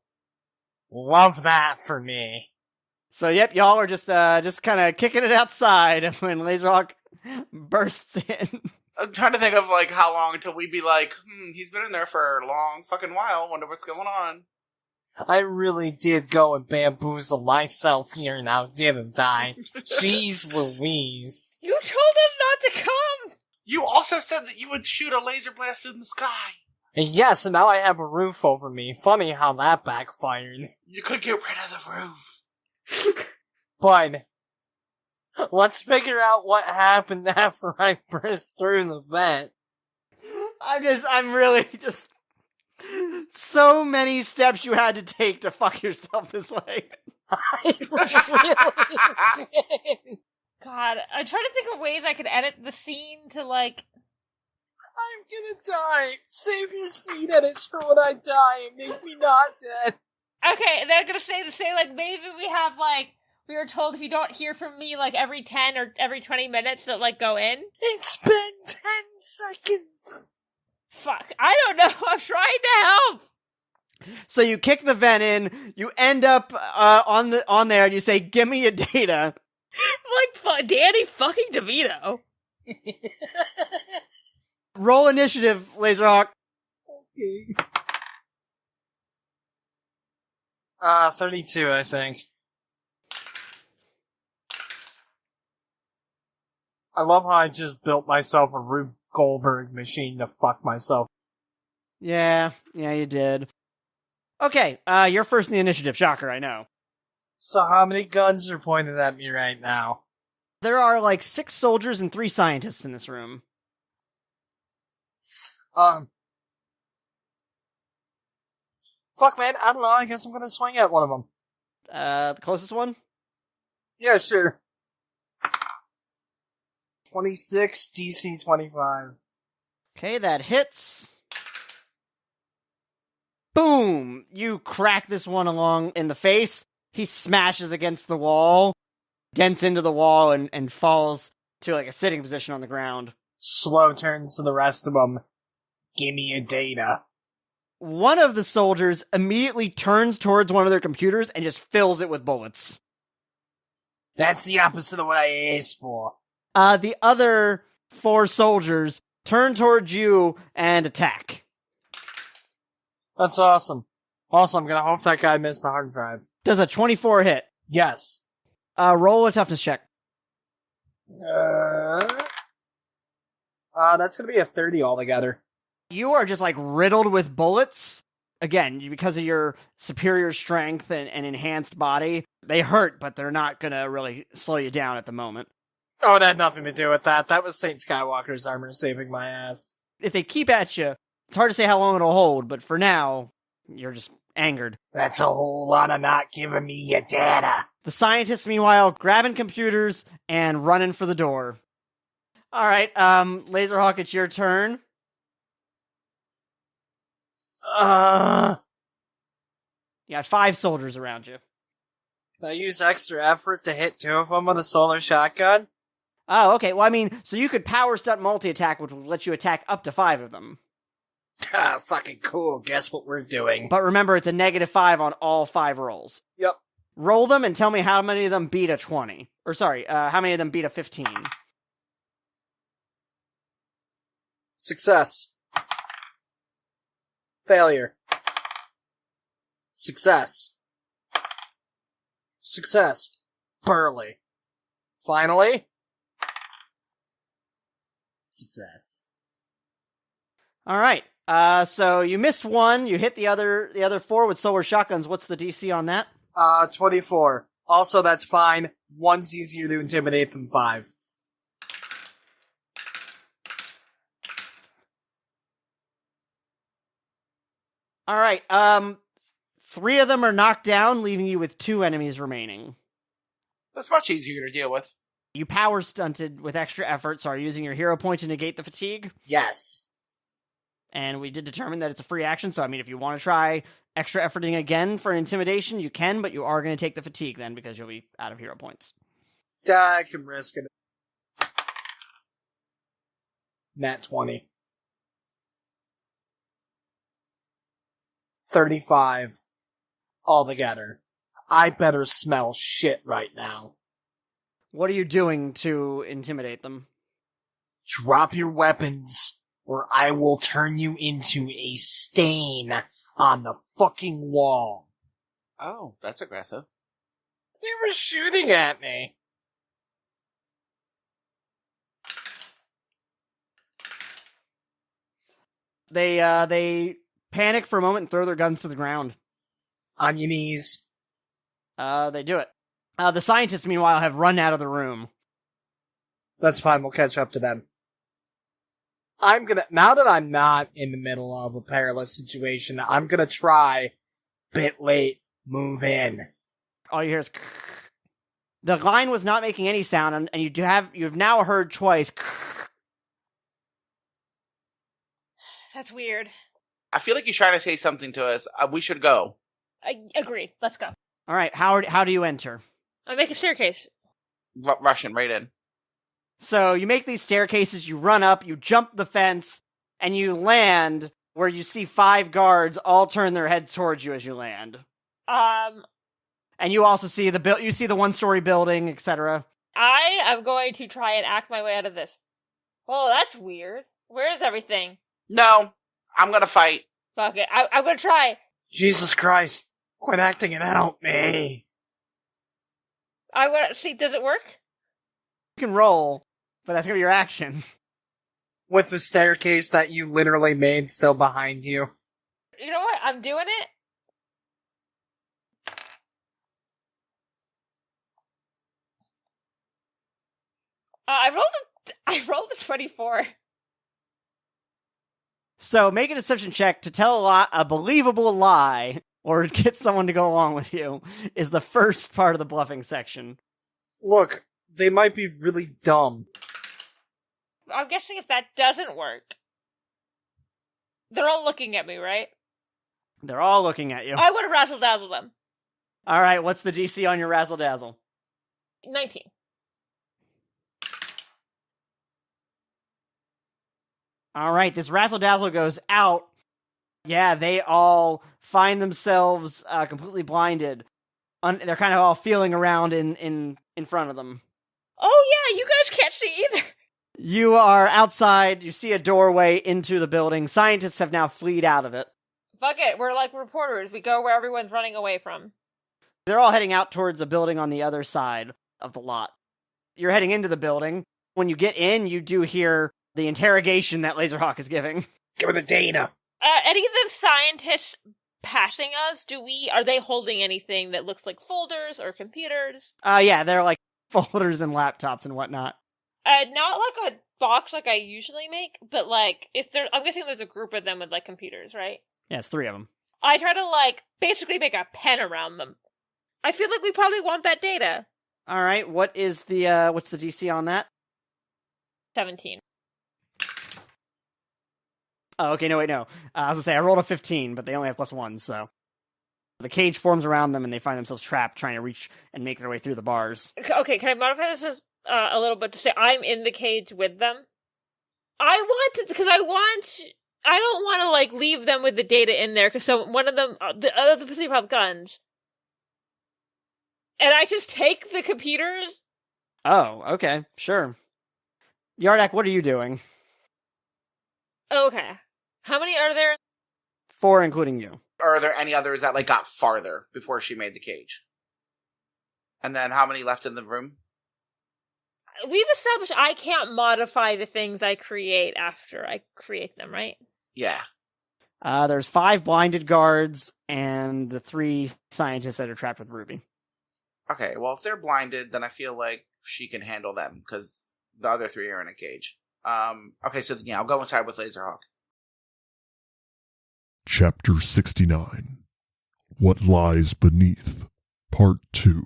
Speaker 5: Love that for me.
Speaker 1: So, yep, y'all are just kind of kicking it outside when Lazerhawk bursts in.
Speaker 3: I'm trying to think of, like, how long until we'd be like, he's been in there for a long fucking while, wonder what's going on.
Speaker 5: I really did go and bamboozle myself here now, didn't I? Jeez Louise.
Speaker 4: You told us not to come!
Speaker 3: You also said that you would shoot a laser blast in the sky.
Speaker 5: And yes, and now I have a roof over me. Funny how that backfired.
Speaker 3: You could get rid of the roof.
Speaker 5: But let's figure out what happened after I burst through the vent.
Speaker 1: I'm really just... So many steps you had to take to fuck yourself this way.
Speaker 5: I really did.
Speaker 4: God, I'm trying to think of ways I could edit the scene to, like...
Speaker 5: I'm gonna die. Save your scene edits for when I die and make me not dead.
Speaker 4: Okay, and then I'm gonna say, like, maybe we have, like, we were told if you don't hear from me, like, every 10 or every 20 minutes, that, like, go in.
Speaker 5: It's been 10 seconds.
Speaker 4: Fuck, I don't know, I'm trying to help!
Speaker 1: So you kick the vent in, you end up on there, and you say, give me your data.
Speaker 4: Like, Danny fucking DeVito.
Speaker 1: Roll initiative, Lazerhawk.
Speaker 5: Okay. 32, I think. I love how I just built myself a Rube Goldberg machine to fuck myself.
Speaker 1: Yeah, you did. Okay, you're first in the initiative. Shocker, I know.
Speaker 5: So how many guns are pointed at me right now?
Speaker 1: There are, like, 6 soldiers and 3 scientists in this room.
Speaker 5: Fuck, man, I don't know, I guess I'm gonna swing at one of them.
Speaker 1: The closest one?
Speaker 5: Yeah, sure. 26, DC 25.
Speaker 1: Okay, that hits. Boom! You crack this one along in the face. He smashes against the wall, dents into the wall, and falls to, like, a sitting position on the ground.
Speaker 5: Slow turns to the rest of them. Give me your data.
Speaker 1: One of the soldiers immediately turns towards one of their computers and just fills it with bullets.
Speaker 5: That's the opposite of what I asked for.
Speaker 1: The other 4 soldiers turn towards you and attack.
Speaker 5: That's awesome. Also, I'm gonna hope that guy missed the hard drive.
Speaker 1: Does a 24 hit?
Speaker 5: Yes.
Speaker 1: Roll a toughness check.
Speaker 5: That's gonna be a 30 altogether.
Speaker 1: You are just, like, riddled with bullets. Again, because of your superior strength and enhanced body. They hurt, but they're not gonna really slow you down at the moment.
Speaker 5: Oh, it had nothing to do with that. That was Saint Skywalker's armor saving my ass.
Speaker 1: If they keep at you, it's hard to say how long it'll hold, but for now, you're just angered.
Speaker 5: That's a whole lot of not giving me your data.
Speaker 1: The scientists, meanwhile, grabbing computers and running for the door. Alright, Lazerhawk, it's your turn. You got 5 soldiers around you.
Speaker 5: Can I use extra effort to hit 2 of them with a solar shotgun?
Speaker 1: Oh, okay. Well, I mean, so you could power stunt multi-attack, which will let you attack up to 5 of them.
Speaker 5: Ah, fucking cool. Guess what we're doing.
Speaker 1: But remember, it's a -5 on all 5 rolls.
Speaker 5: Yep.
Speaker 1: Roll them and tell me how many of them beat a 20. Or sorry, how many of them beat a 15.
Speaker 5: Success. Failure. Success. Success. Burly. Finally. Success.
Speaker 1: All right. So you missed one. You hit the other four with solar shotguns. What's the DC on that?
Speaker 5: 24. Also, that's fine. One's easier to intimidate than 5.
Speaker 1: All right. 3 of them are knocked down, leaving you with 2 enemies remaining.
Speaker 3: That's much easier to deal with.
Speaker 1: You power stunted with extra effort, so are you using your hero point to negate the fatigue?
Speaker 6: Yes.
Speaker 1: And we did determine that it's a free action, so I mean, if you want to try extra efforting again for an intimidation, you can, but you are going to take the fatigue then, because you'll be out of hero points.
Speaker 5: I can risk it. Nat 20. 35. Altogether. I better smell shit right now.
Speaker 1: What are you doing to intimidate them?
Speaker 5: Drop your weapons, or I will turn you into a stain on the fucking wall.
Speaker 3: Oh, that's aggressive.
Speaker 5: They were shooting at me.
Speaker 1: They panic for a moment and throw their guns to the ground.
Speaker 5: On your knees.
Speaker 1: They do it. The scientists, meanwhile, have run out of the room.
Speaker 5: That's fine, we'll catch up to them. Now that I'm not in the middle of a perilous situation, I'm gonna try, bit late, move in.
Speaker 1: All you hear is... The line was not making any sound, and you've now heard twice...
Speaker 4: That's weird.
Speaker 3: I feel like you're trying to say something to us. We should go.
Speaker 4: I agree. Let's go.
Speaker 1: All right, how do you enter?
Speaker 4: I make a staircase.
Speaker 3: Russian, right in.
Speaker 1: So you make these staircases, you run up, you jump the fence, and you land where you see 5 guards all turn their heads towards you as you land. And you also see the 1-story building, etc.
Speaker 4: I am going to try and act my way out of this. Oh, that's weird. Where is everything?
Speaker 3: No, I'm gonna fight.
Speaker 4: Fuck it. I'm gonna try.
Speaker 5: Jesus Christ. Quit acting and help me.
Speaker 4: I'm gonna see, does it work?
Speaker 1: You can roll, but that's gonna be your action.
Speaker 5: With the staircase that you literally made still behind you.
Speaker 4: You know what? I'm doing it. I rolled a 24.
Speaker 1: So make a deception check to tell a believable lie, or get someone to go along with you, is the first part of the bluffing section.
Speaker 5: Look, they might be really dumb.
Speaker 4: I'm guessing if that doesn't work, they're all looking at me, right?
Speaker 1: They're all looking at you.
Speaker 4: I want to razzle-dazzle them.
Speaker 1: All right, what's the DC on your razzle-dazzle?
Speaker 4: 19.
Speaker 1: All right, this razzle-dazzle goes out. Yeah, they all find themselves completely blinded. They're kind of all feeling around in front of them.
Speaker 4: Oh yeah, you guys can't see either.
Speaker 1: You are outside. You see a doorway into the building. Scientists have now fled out of it.
Speaker 4: Fuck it, we're like reporters. We go where everyone's running away from.
Speaker 1: They're all heading out towards a building on the other side of the lot. You're heading into the building. When you get in, you do hear the interrogation that Lazerhawk is giving.
Speaker 5: Give me the data.
Speaker 4: Any of the scientists passing us, are they holding anything that looks like folders or computers?
Speaker 1: Yeah, they're like folders and laptops and whatnot.
Speaker 4: Not like a box like I usually make, but like, I'm guessing there's a group of them with like computers, right?
Speaker 1: Yeah, it's 3 of them.
Speaker 4: I try to like, basically make a pen around them. I feel like we probably want that data.
Speaker 1: All right, what's the DC on that?
Speaker 4: 17.
Speaker 1: Oh, okay, no, wait, no. I was gonna say, I rolled a 15, but they only have +1, so... The cage forms around them, and they find themselves trapped, trying to reach and make their way through the bars.
Speaker 4: Okay, can I modify this a little bit to say I'm in the cage with them? I don't want to, like, leave them with the data in there, because so one of them, the other people have guns. And I just take the computers?
Speaker 1: Oh, okay, sure. Yardak, what are you doing?
Speaker 4: Okay. How many are there?
Speaker 1: 4, including you.
Speaker 3: Are there any others that, like, got farther before she made the cage? And then how many left in the room?
Speaker 4: We've established I can't modify the things I create after I create them, right?
Speaker 3: Yeah.
Speaker 1: There's 5 blinded guards and the 3 scientists that are trapped with Ruby.
Speaker 3: Okay, well, if they're blinded, then I feel like she can handle them, because the other 3 are in a cage. Okay, so yeah, I'll go inside with Lazerhawk.
Speaker 2: Chapter 69. What Lies Beneath, Part 2.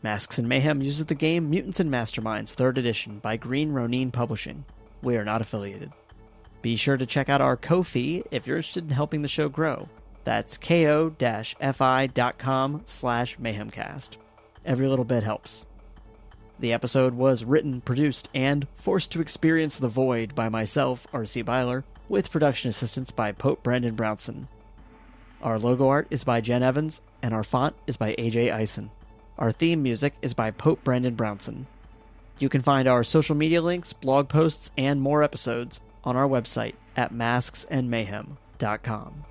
Speaker 1: Masks and Mayhem uses the game Mutants and Masterminds 3rd Edition by Green Ronin Publishing. We are not affiliated. Be sure to check out our Ko-fi if you're interested in helping the show grow. That's ko-fi.com/mayhemcast. Every little bit helps. The episode was written, produced, and forced to experience the void by myself, R.C. Byler, with production assistance by Pope Brandon Brownson. Our logo art is by Jenn Evans, and our font is by AJ Eisen. Our theme music is by Pope Brandon Brownson. You can find our social media links, blog posts, and more episodes on our website at masksandmayhem.com.